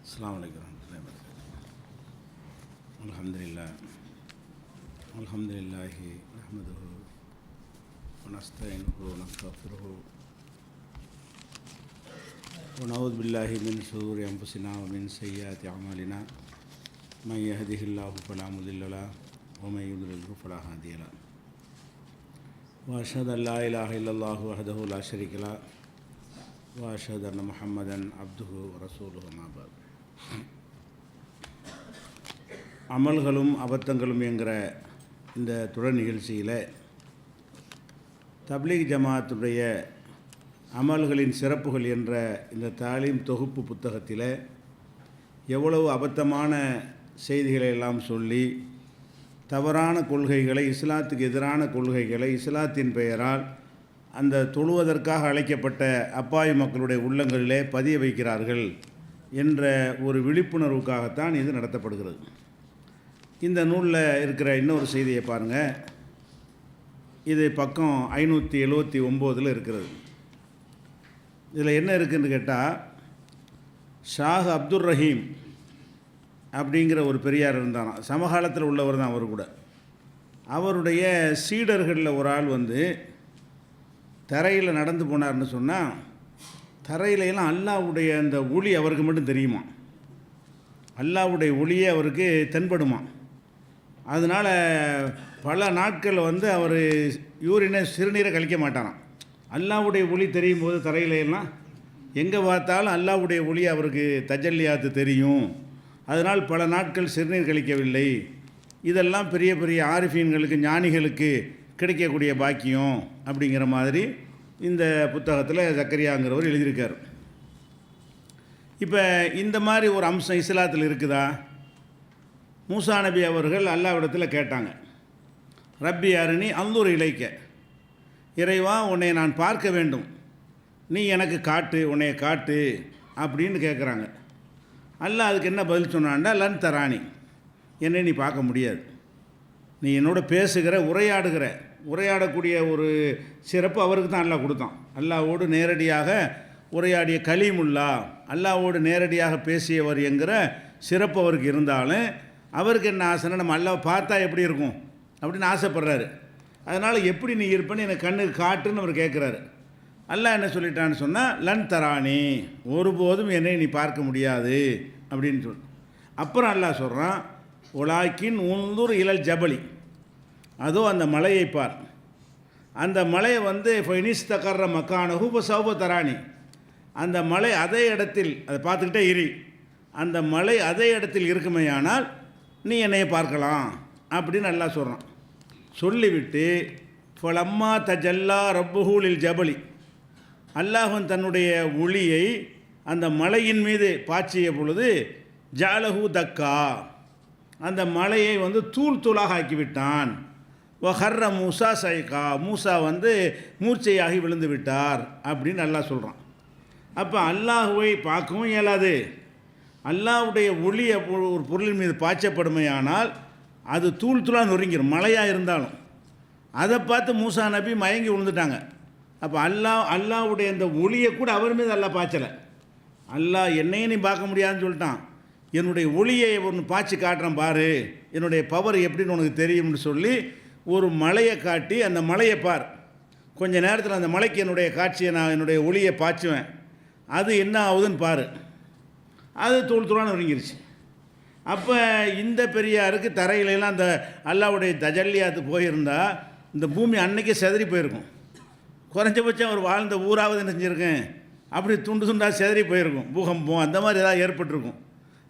அஸ்ஸலாமு அலைக்கும் வரஹ்மத்துல்லாஹி வபரகாத்துஹு. அல்ஹம்துலில்லாஹி நஹ்மதுஹு வ நஸ்தஈனுஹு வ நஸ்தக்ஃபிருஹு வ நஊது பில்லாஹி மின் ஷுரூரி அன்ஃபுஸினா வ மின் ஸய்யிஆத்தி அமாலினா மன் யஹ்திஹில்லாஹு ஃபலா முதில்ல லஹு வ மன் யுضلில்ஹு ஃபலா ஹாதிய லஹு. வ அஷ்ஹது அன் லா இலாஹா இல்லல்லாஹு வஹ்தஹு லா ஷரீக லஹு வ அஷ்ஹது அன்ன முஹம்மதன் அப்துஹு வ ரசூலுஹு அம்மா பஅத். அமல்களும் அபத்தங்களும் என்கிற இந்த தொடர் நிகழ்ச்சியில் தப்லீக் ஜமாத்துடைய அமல்களின் சிறப்புகள் என்ற இந்த தாலீம் தொகுப்பு புத்தகத்தில் எவ்வளவு அபத்தமான செய்திகளை எல்லாம் சொல்லி தவறான கொள்கைகளை, இஸ்லாத்துக்கு எதிரான கொள்கைகளை இஸ்லாத்தின் பெயரால் அந்த தொழுவதற்காக அழைக்கப்பட்ட அப்பாவி மக்களுடைய உள்ளங்களிலே பதிய வைக்கிறார்கள் என்ற ஒரு விழிப்புணர்வுக்காகத்தான் இது நடத்தப்படுகிறது. இந்த நூலில் இருக்கிற இன்னொரு செய்தியை பாருங்கள். இது பக்கம் 579 இருக்கிறது. இதில் என்ன இருக்குதுன்னு கேட்டால், ஷாஹ் அப்துர் ரஹீம் அப்படிங்கிற ஒரு பெரியார் இருந்தாராம். சமகாலத்தில் உள்ளவர் தான் அவர் கூட. அவருடைய சீடர்களில் ஒரு ஆள் தரையில் நடந்து போனார்னு சொன்னால், தரையிலெல்லாம் அல்லாஹ்வுடைய அந்த ஒளி அவருக்கு மட்டும் தெரியுமா, அல்லாஹ்வுடைய ஒளியே அவருக்கு தென்படுமா. அதனால் பல நாட்கள் அவர் சிறுநீரை கழிக்க மாட்டாராம். அல்லாஹ்வுடைய ஒளி தெரியும் போது தரையிலெல்லாம் எங்கே பார்த்தாலும் அல்லாஹ்வுடைய ஒளி அவருக்கு தஜல்லியாத்து தெரியும். அதனால் பல நாட்கள் சிறுநீர் கழிக்கவில்லை. இதெல்லாம் பெரிய பெரிய ஆரிஃபீன்களுக்கு, ஞானிகளுக்கு கிடைக்கக்கூடிய பாக்கியம் அப்படிங்கிற மாதிரி இந்த புத்தகத்தில் ஜக்கரியாங்கிறவர் எழுதியிருக்கார். இப்போ இந்த மாதிரி ஒரு அம்சம் இஸ்லாத்தில் இருக்குதா? மூசா நபி அவர்கள் அல்லாஹ்விடத்தில் கேட்டாங்க, ரப்பி அருணி அன்துர் இலைக்க, இறைவா உன்னை நான் பார்க்க வேண்டும், நீ எனக்கு காட்டு, உன்னை காட்டு அப்படின்னு கேட்குறாங்க. அல்லாஹ் அதுக்கு என்ன பதில் சொன்னான்டா, லன் தராணி, என்னை நீ பார்க்க முடியாது. நீ என்னோட பேசுகிற, உரையாடக்கூடிய ஒரு சிறப்பு அவருக்கு தான் அல்லாஹ் கொடுத்தான். அல்லாஹ்வோடு நேரடியாக உரையாடிய கலீமுல்லா, அல்லாஹ்வோடு நேரடியாக பேசியவர் என்கிற சிறப்பு அவருக்கு இருந்தாலும் அவருக்கு என்ன ஆசைன்னா, நம்ம அல்லாஹ் பார்த்தா எப்படி இருக்கும் அப்படின்னு ஆசைப்படுறாரு. அதனால் எப்படி நீ இருப்பேன்னு எனக்கு கண்ணுக்கு காட்டுன்னு அவர் கேட்குறாரு. அல்லாஹ் என்ன சொல்லிட்டான்னு சொன்னால், லன் தராணி, ஒருபோதும் என்னை நீ பார்க்க முடியாது அப்படின்னு சொல். அப்புறம் அல்லாஹ் சொல்கிறான், ஒலாக்கின் உந்துர் இலல் ஜபலி, அதோ அந்த மலையை பார், அந்த மலையை ஃபைனிஸ்தகர்ற மக்கானஹு ஃபஸௌஃப தராணி, அந்த மலை அதே இடத்தில், அதை பார்த்துக்கிட்டே இரு, அந்த மலை அதே இடத்தில் இருக்குமேயானால் நீ என்னையை பார்க்கலாம் அப்படின்னு அல்லாஹ் சொல்கிறான். சொல்லிவிட்டு ஃபலம்மா தஜல்லா ரப்புஹூலில் ஜபலி, அல்லாஹன் தன்னுடைய ஒளியை அந்த மலையின் மீது பாய்ச்சிய பொழுது ஜாலஹு தக்கா, அந்த மலையை தூள் தூளாக ஆக்கிவிட்டான். வஹர்ர மூசா சைகா, மூசா மூர்ச்சையாகி விழுந்து விட்டார் அப்படின்னு அல்லாஹ் சொல்கிறான். அப்போ அல்லாஹுவை பார்க்கவும் இயலாது. அல்லாஹ்வுடைய ஒளி ஒரு பொருளின் மீது பாய்ச்சப்படுமையானால் அது தூள் தூளாக நொறுங்கிடும், மழையாக இருந்தாலும். அதை பார்த்து மூசா நபி மயங்கி விழுந்துட்டாங்க. அப்போ அல்லாஹ்வுடைய அந்த ஒளியை கூட அவர் மீது அல்லாஹ் பாய்ச்சலை. அல்லாஹ் என்னையும் நீ பார்க்க முடியாதுன்னு சொல்லிட்டான், என்னுடைய ஒளியை ஒன்று பாய்ச்சி காட்டுறேன் பாரு, என்னுடைய பவர் எப்படின்னு உனக்கு தெரியும்னு சொல்லி ஒரு மலையை காட்டி, அந்த மலையை பார், கொஞ்ச நேரத்தில் அந்த மலைக்கு என்னுடைய காட்சியை, நான் என்னுடைய ஒளியை பாய்ச்சுவேன், அது என்ன ஆகுதுன்னு பாரு. அது தூள் தூளான ஒருங்கிருச்சு. அப்போ இந்த பெரியாருக்கு தரையிலெல்லாம் அந்த அல்லாஹ்வுடைய தஜல்லியாத்து போயிருந்தால் இந்த பூமி அன்னைக்கே செதறி போயிருக்கும். குறைஞ்சபட்சம் அவர் வாழ்ந்த ஊராவது என்ன செஞ்சுருக்கேன், அப்படி துண்டு துண்டாக செதறி போயிருக்கும், பூகம்பம் அந்த மாதிரி ஏதாவது ஏற்பட்டிருக்கும்.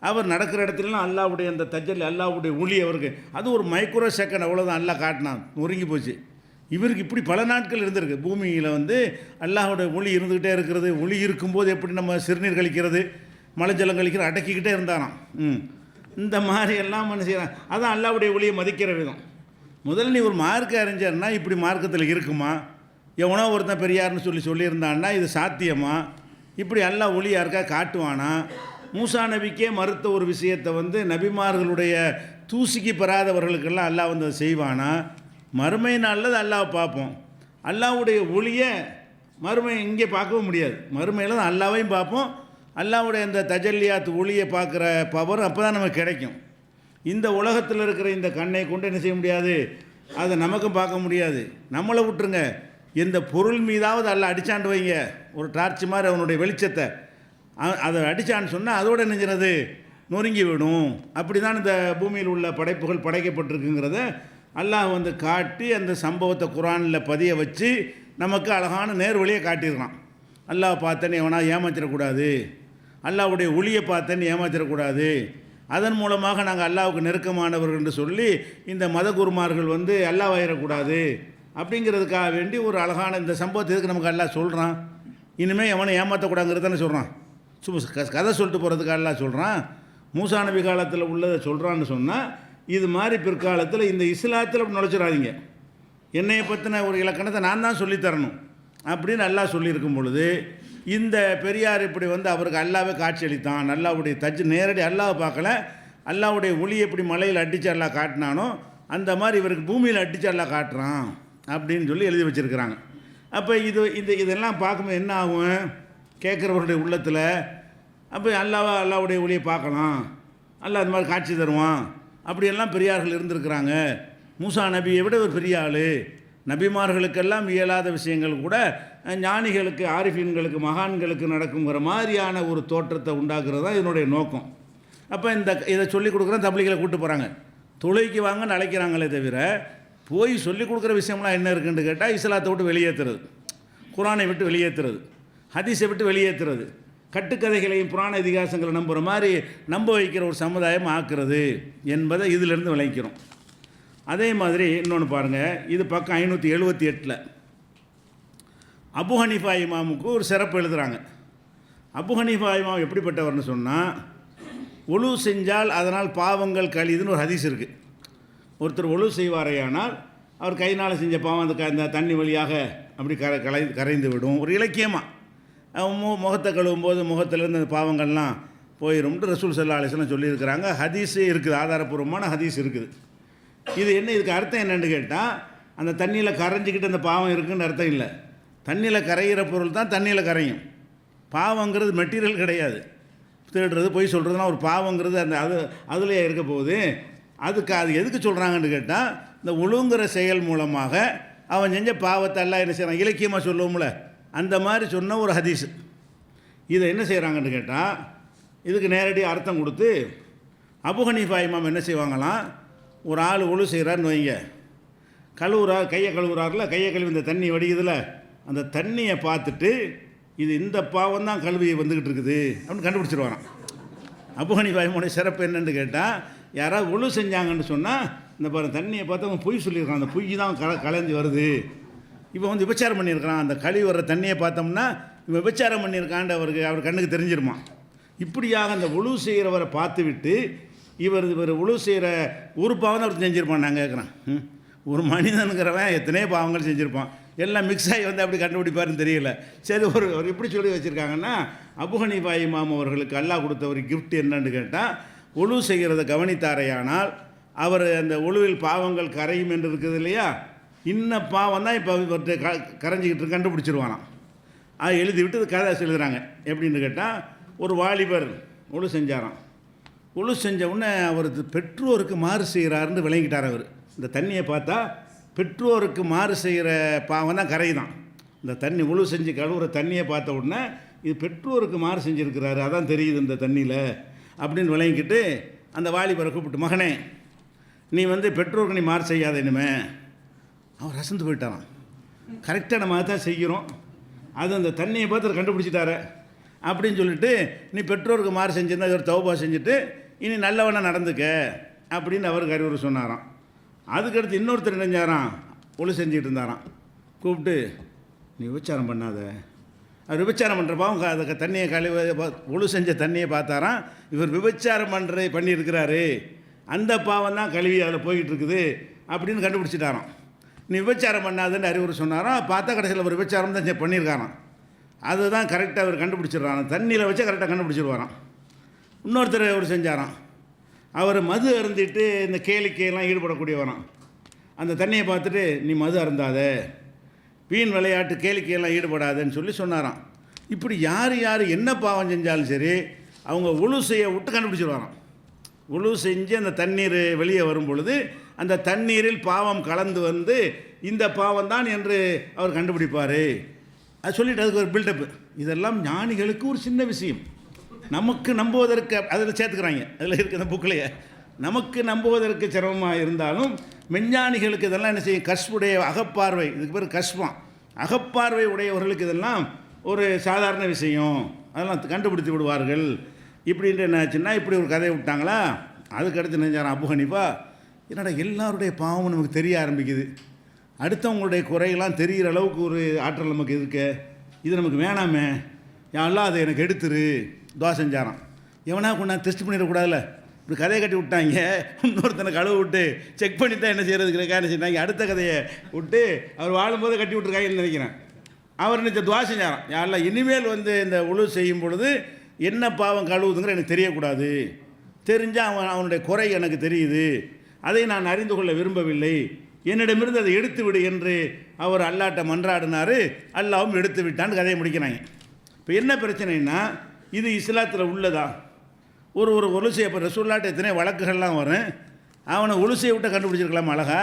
அவர் நடக்கிற இடத்துலலாம் அல்லாஹ்வுடைய அந்த தஜல்லி, அல்லாஹ்வுடைய ஒளி அவருக்கு அது ஒரு மைக்ரோ செகண்ட் அவ்வளோதான் அல்லாஹ் காட்டினான், நொறுங்கி போச்சு. இவருக்கு இப்படி பல நாட்கள் இருந்திருக்கு. பூமியில் அல்லாஹ்வுடைய ஒளி இருந்துக்கிட்டே இருக்கிறது. ஒளி இருக்கும்போது எப்படி நம்ம சிறுநீர் கழிக்கிறது, மலைஜலம் கழிக்கிற அடக்கிக்கிட்டே இருந்தாராம். இந்த மாதிரி எல்லாம் என்ன செய்கிறான், அதான் அல்லாஹ்வுடைய ஒளியை மதிக்கிற விதம். முதல்ல நீ ஒரு மார்க்க அறிஞர்னா இப்படி மார்க்கத்தில் இருக்குமா, எவனோ ஒருத்தன் பெரியார்னு சொல்லியிருந்தான்னா இது சாத்தியமா, இப்படி அல்லாஹ் ஒளி யாருக்கா காட்டுவானா? மூசா நபிக்கே மறுத்த ஒரு விஷயத்தை நபிமார்களுடைய தூசிக்கு பெறாதவர்களுக்கெல்லாம் அல்லாஹ் அதை செய்வானா? மறுமை நாளில் அல்லாஹ் பார்ப்போம். அல்லாஹ்வுடைய ஒளியை மறுமை இங்கே பார்க்கவும் முடியாது. மறுமையில் தான் அல்லாஹ்வையும் பார்ப்போம், அல்லாஹ்வுடைய அந்த தஜல்லியாத் ஒளியை பார்க்குற பவர் அப்போ தான் நமக்கு கிடைக்கும். இந்த உலகத்தில் இருக்கிற இந்த கண்ணை கொண்டு என்ன செய்ய முடியாது, அதை நமக்கும் பார்க்க முடியாது. நம்மளை விட்டுருங்க, எந்த பொருள் மீதாவது அல்லாஹ் அடித்தாண்டு வைங்க, ஒரு டார்ச் மாதிரி அவனுடைய வெளிச்சத்தை அதை அடித்தான்னு சொன்னால் அதோடு நெஞ்சினது நொறுங்கி விடும். அப்படி தான் இந்த பூமியில் உள்ள படைப்புகள் படைக்கப்பட்டிருக்குங்கிறத அல்லாஹ் வந்து காட்டி அந்த சம்பவத்தை குர்ஆனில் பதிய வச்சு நமக்கு அழகான நேர்வழியை காட்டிடுறான். அல்லாஹ் பார்த்தேன்னு எவனா ஏமாத்திடக்கூடாது, அல்லாஹ்வுடைய ஒளியை பார்த்தேன்னு ஏமாத்திடக்கூடாது, அதன் மூலமாக நாங்கள் அல்லாஹ்வுக்கு நெருக்கமானவர்கள் என்று சொல்லி இந்த மத குருமார்கள் வந்து அல்லாஹ் ஆயிடக்கூடாது அப்படிங்கிறதுக்காக வேண்டி ஒரு அழகான இந்த சம்பவத்தை எதுக்கு நமக்கு அல்லாஹ் சொல்கிறான். இனிமேல் எவனை ஏமாற்றக்கூடாதுங்கிறது தானே சொல்கிறான். சும்மா கதை சொல்லிட்டு போகிறதுக்கு அல்லாஹ் சொல்கிறான். மூசா நபி காலத்தில் உள்ளதை சொல்கிறான்னு சொன்னால் இது மாதிரி பிற்காலத்தில் இந்த இஸ்லாத்தில் அப்படி நுழைச்சிடாதீங்க, என்னையை பற்றின ஒரு இலக்கணத்தை நான் தான் சொல்லித்தரணும் அப்படின்னு அல்லாஹ் சொல்லியிருக்கும் பொழுது இந்த பெரியார் இப்படி வந்து அவருக்கு அல்லாவே காட்சி அளித்தான். அல்லாஹ்வுடைய நேரடி அல்லாஹ் பார்க்கல, அல்லாஹ்வுடைய ஒளி எப்படி மலையில் அடித்து அல்லாஹ் காட்டினானோ அந்த மாதிரி இவருக்கு பூமியில் அடித்து அல்லாஹ் காட்டுறான் அப்படின்னு சொல்லி எழுதி வச்சுருக்கிறாங்க. அப்போ இதெல்லாம் பார்க்கும்போது என்ன ஆகும் கேட்குறவருடைய உள்ளத்தில், அப்போ அல்லாஹ்வுடைய ஒளியை பார்க்கலாம், அல்லாஹ் அந்த மாதிரி காட்சி தருவான் அப்படியெல்லாம் பெரியார்கள் இருந்திருக்கிறாங்க. மூசா நபியை விட ஒரு பெரிய ஆள், நபிமார்களுக்கெல்லாம் இயலாத விஷயங்கள் கூட ஞானிகளுக்கு, ஆரிஃபீன்களுக்கு, மகான்களுக்கு நடக்குங்கிற மாதிரியான ஒரு தோற்றத்தை உண்டாக்குறது தான் இதனுடைய நோக்கம். அப்போ இதை சொல்லிக் கொடுக்குற தப்லீகளை கூப்பிட்டு போகிறாங்க, தொழுகைக்கு வாங்கன்னு அழைக்கிறாங்களே தவிர போய் சொல்லிக் கொடுக்குற விஷயம்லாம் என்ன இருக்குன்னு கேட்டால் இஸ்லாத்தை விட்டு வெளியேற்றுறது, குர்ஆனை விட்டு வெளியேற்றுறது, ஹதீஸை விட்டு வெளியேற்றுறது, கட்டுக்கதைகளையும் புராண இதிகாசங்களை நம்புகிற மாதிரி நம்ப வைக்கிற ஒரு சமுதாயம் ஆக்குறது என்பதை இதிலிருந்து விளைக்கிறோம். அதே மாதிரி இன்னொன்று பாருங்கள், இது பக்கம் 578 அபு ஹனீஃபா இமாமுக்கு ஒரு சிறப்பு எழுதுகிறாங்க. அபு ஹனீஃபா இமாம் எப்படிப்பட்டவர்னு சொன்னால், ஒழு செஞ்சால் அதனால் பாவங்கள் கழிதுன்னு ஒரு ஹதீஸ் இருக்குது. ஒருத்தர் ஒழு செய்வாரையானால் அவர் கையினால் செஞ்ச பாவம் அந்த தண்ணி வழியாக அப்படி கரைந்து விடும். ஒரு இலக்கியமாக முகத்தை கழுவும் போது முகத்திலேருந்து அந்த பாவங்கள்லாம் போயிடும்ட்டு ரசூல் ஸல்லல்லாஹு அலைஹி வஸல்லம் சொல்லியிருக்கிறாங்க. ஹதீஸே இருக்குது, ஆதாரப்பூர்வமான ஹதீஸ் இருக்குது. இது என்ன, இதுக்கு அர்த்தம் என்னென்னு கேட்டால் அந்த தண்ணியில் கரைஞ்சிக்கிட்டு அந்த பாவம் இருக்குதுன்னு அர்த்தம் இல்லை. தண்ணியில் கரைகிற பொருள் தான் தண்ணியில் கரையும். பாவங்கிறது மெட்டீரியல் கிடையாது. திருடுறது, பொய் சொல்கிறதுலாம் ஒரு பாவங்கிறது அதுலேயே இருக்க போகுது. அது எதுக்கு சொல்கிறாங்கன்னு கேட்டால் இந்த ஒழுங்குற செயல் மூலமாக அவன் செஞ்ச பாவத்தை எல்லாம் என்ன செய்கிறான், இலக்கியமாக சொல்லுவோம்ல, அந்த மாதிரி சொன்ன ஒரு ஹதீஸ். இதை என்ன செய்கிறாங்கன்னு கேட்டால் இதுக்கு நேரடி அர்த்தம் கொடுத்து அபு ஹனீஃபா இமாம் என்ன செய்வாங்களாம், ஒரு ஆள் ஒழு செய்கிறாருன்னு வைங்க, கையை கழுவுறாருல, கையை கழுவி இந்த தண்ணி வடிக்குதுல, அந்த தண்ணியை பார்த்துட்டு இது இந்த பாவம் தான் கழுவி வந்துக்கிட்டு இருக்குது அப்படின்னு கண்டுபிடிச்சிருவாராம். அபு ஹனீஃபா இமாமுடைய சிறப்பு என்னென்னு கேட்டால், யாராவது ஒழு செஞ்சாங்கன்னு சொன்னால் இந்த பாரு தண்ணியை பார்த்து அவன் பொய் சொல்லியிருக்கான், அந்த பொய் தான் கலந்து வருது, இப்போ வந்து விபச்சாரம் பண்ணியிருக்கிறான், அந்த கழுவி வர்ற தண்ணியை பார்த்தோம்னா இவன் விபச்சாரம் பண்ணியிருக்கான்ட்டு அவர் கண்ணுக்கு தெரிஞ்சிருமா. இப்படியாக அந்த ஒழு செய்கிறவரை பார்த்து விட்டு இவர் ஒழு செய்கிற ஒரு பாவம் தான் அவர் செஞ்சுருப்பான். நான் கேட்குறேன், ஒரு மனிதனுங்கிறவன் எத்தனையோ பாவங்கள் செஞ்சுருப்பான், எல்லாம் மிக்ஸ் ஆகி வந்து அப்படி கண்டுபிடிப்பாருன்னு தெரியல. சரி, ஒரு எப்படி சொல்லி வச்சுருக்காங்கன்னா, அபு ஹனீஃபா இமாம் அவர்களுக்கு அல்லாஹ் கொடுத்த ஒரு கிஃப்ட் என்னன்னு கேட்டால், ஒழு செய்கிறத கவனித்தாரையானால் அவர் அந்த ஒழுவில் பாவங்கள் கரையும் என்று இருக்குது இல்லையா, இன்ன பாவம் தான் இப்போ இவர்கிட்ட கரைஞ்சிக்கிட்டு கண்டுபிடிச்சிருவானாம். அது எழுதி விட்டு கதை எழுதுகிறாங்க. எப்படின்னு கேட்டால், ஒரு வாலிபர் ஒழு செஞ்சாராம். ஒழு செஞ்ச உடனே அவர் பெற்றோருக்கு மாறு செய்கிறாருன்னு விளங்கிட்டார். அவர் இந்த தண்ணியை பார்த்தா பெற்றோருக்கு மாறு செய்கிற பாவம் தான் கரையுதான். இந்த தண்ணி ஒழு செஞ்சு கழுவுற தண்ணியை பார்த்த உடனே இது பெற்றோருக்கு மாறு செஞ்சுருக்கிறாரு, அதான் தெரியுது இந்த தண்ணியில் அப்படின்னு விளங்கிக்கிட்டு அந்த வாலிபரை கூப்பிட்டு, மகனே நீ வந்து பெற்றோருக்கு நீ மாறு செய்யாத இனிமே. அவர் ரசந்து போயிட்டாரான். கரெக்டாக நம்ம தான் செய்கிறோம், அது அந்த தண்ணியை பார்த்து கண்டுபிடிச்சிட்டார அப்படின்னு சொல்லிட்டு, நீ பெற்றோருக்கு மாறு செஞ்சிருந்தா ஒரு தௌபா செஞ்சுட்டு இனி நல்லவனாக நடந்துக்க அப்படின்னு அவருக்கு அறிவுரை சொன்னாராம். அதுக்கடுத்து இன்னொருத்தர் நினைஞ்சாராம், ஒழு செஞ்சுக்கிட்டு இருந்தாராம். கூப்பிட்டு, நீ விபச்சாரம் பண்ணாத. அவர் விபச்சாரம் பண்ணுறப்பாவும் அதை தண்ணியை ஒழு செஞ்ச தண்ணியை பார்த்தாராம், இவர் விபச்சாரம் பண்ணியிருக்கிறாரு, அந்த பாவம் தான் கழுவி அதில் போய்கிட்டு இருக்குது அப்படின்னு கண்டுபிடிச்சிட்டாராம். நீ விபச்சாரம் பண்ணாதுன்னு அறிவுரை சொன்னாராம். பார்த்தா கடைசியில் ஒரு விபச்சாரம் தான் பண்ணியிருக்காராம். அதுதான் கரெக்டாக அவர் கண்டுபிடிச்சிடுறாராம். தண்ணியில் வச்சா கரெக்டாக கண்டுபிடிச்சிடுவாராம். இன்னொருத்தர் அவர் செஞ்சாராம், அவர் மது அருந்திட்டு இந்த கேளிக்கையெல்லாம் ஈடுபடக்கூடியவராம். அந்த தண்ணியை பார்த்துட்டு, நீ மது அருந்தாத, வீண் விளையாட்டு கேளிக்கையெல்லாம் ஈடுபடாதன்னு சொல்லி சொன்னாராம். இப்படி யார் யார் என்ன பாவம் செஞ்சாலும் சரி அவங்க உழு செய்ய விட்டு கண்டுபிடிச்சிருவாராம். உழு செஞ்சு அந்த தண்ணீர் வெளியே வரும் பொழுது அந்த தண்ணீரில் பாவம் கலந்து வந்து இந்த பாவம் தான் என்று அவர் கண்டுபிடிப்பார். அது சொல்லிட்டு அதுக்கு ஒரு பில்டப்பு. இதெல்லாம் ஞானிகளுக்கு ஒரு சின்ன விஷயம். நமக்கு நம்புவதற்கு அதில் சேர்த்துக்கிறாங்க, அதில் இருக்கிற புக்கிலேயே நமக்கு நம்புவதற்கு சிரமமாக இருந்தாலும் மெஞ்ஞானிகளுக்கு இதெல்லாம் என்ன செய்யும், கஷ்புடைய அகப்பார்வை, இதுக்கு பேர் கஷ்பம், அகப்பார்வை உடையவர்களுக்கு இதெல்லாம் ஒரு சாதாரண விஷயம், அதெல்லாம் கண்டுபிடித்து விடுவார்கள். இப்படின்ட்டு என்ன ஆச்சுன்னா இப்படி ஒரு கதையை விட்டாங்களா. அதுக்கடுத்து நினைச்சாரான் அபு ஹனீஃபா, என்னடா எல்லாருடைய பாவமும் நமக்கு தெரிய ஆரம்பிக்குது, அடுத்தவங்களுடைய குறையெல்லாம் தெரிகிற அளவுக்கு ஒரு ஆற்றல் நமக்கு இருக்கு, இது நமக்கு வேணாமே, யாரெல்லாம் அதை எனக்கு எடுத்துரு துவா செஞ்சாரான். எவனா கொண்டா டெஸ்ட் பண்ணிடக்கூடாதுல்ல, இப்படி கதையை கட்டி விட்டாங்க, இன்னொருத்தனை கழுவு விட்டு செக் பண்ணி தான் என்ன செய்கிறதுக்கு என்ன செஞ்சாங்க, அடுத்த கதையை விட்டு அவர் வாழும்போது கட்டி விட்டுருக்காங்கன்னு நினைக்கிறேன். அவர் நினைச்ச துவா செஞ்சாரான், யாரெல்லாம் இனிமேல் வந்து இந்த உழு செய்யும் பொழுது என்ன பாவம் கழுவுதுங்கிற எனக்கு தெரியக்கூடாது, தெரிஞ்சால் அவனுடைய குறை எனக்கு தெரியுது, அதை நான் அறிந்து கொள்ள விரும்பவில்லை, என்னிடமிருந்து அதை எடுத்து விடு என்று அவர் அல்லாட்ட மன்றாடினார். அல்லாவும் எடுத்து விட்டான்னு கதையை முடிக்கிறாங்க. இப்போ என்ன பிரச்சனைன்னா, இது இஸ்லாத்தில் உள்ளதா? ஒரு ஒலுசை இப்போ ரசூல்லாட்ட எத்தனை வழக்குகள்லாம் வரும், அவனை ஒலுசையை விட்ட கண்டுபிடிச்சிருக்கலாம் அழகா,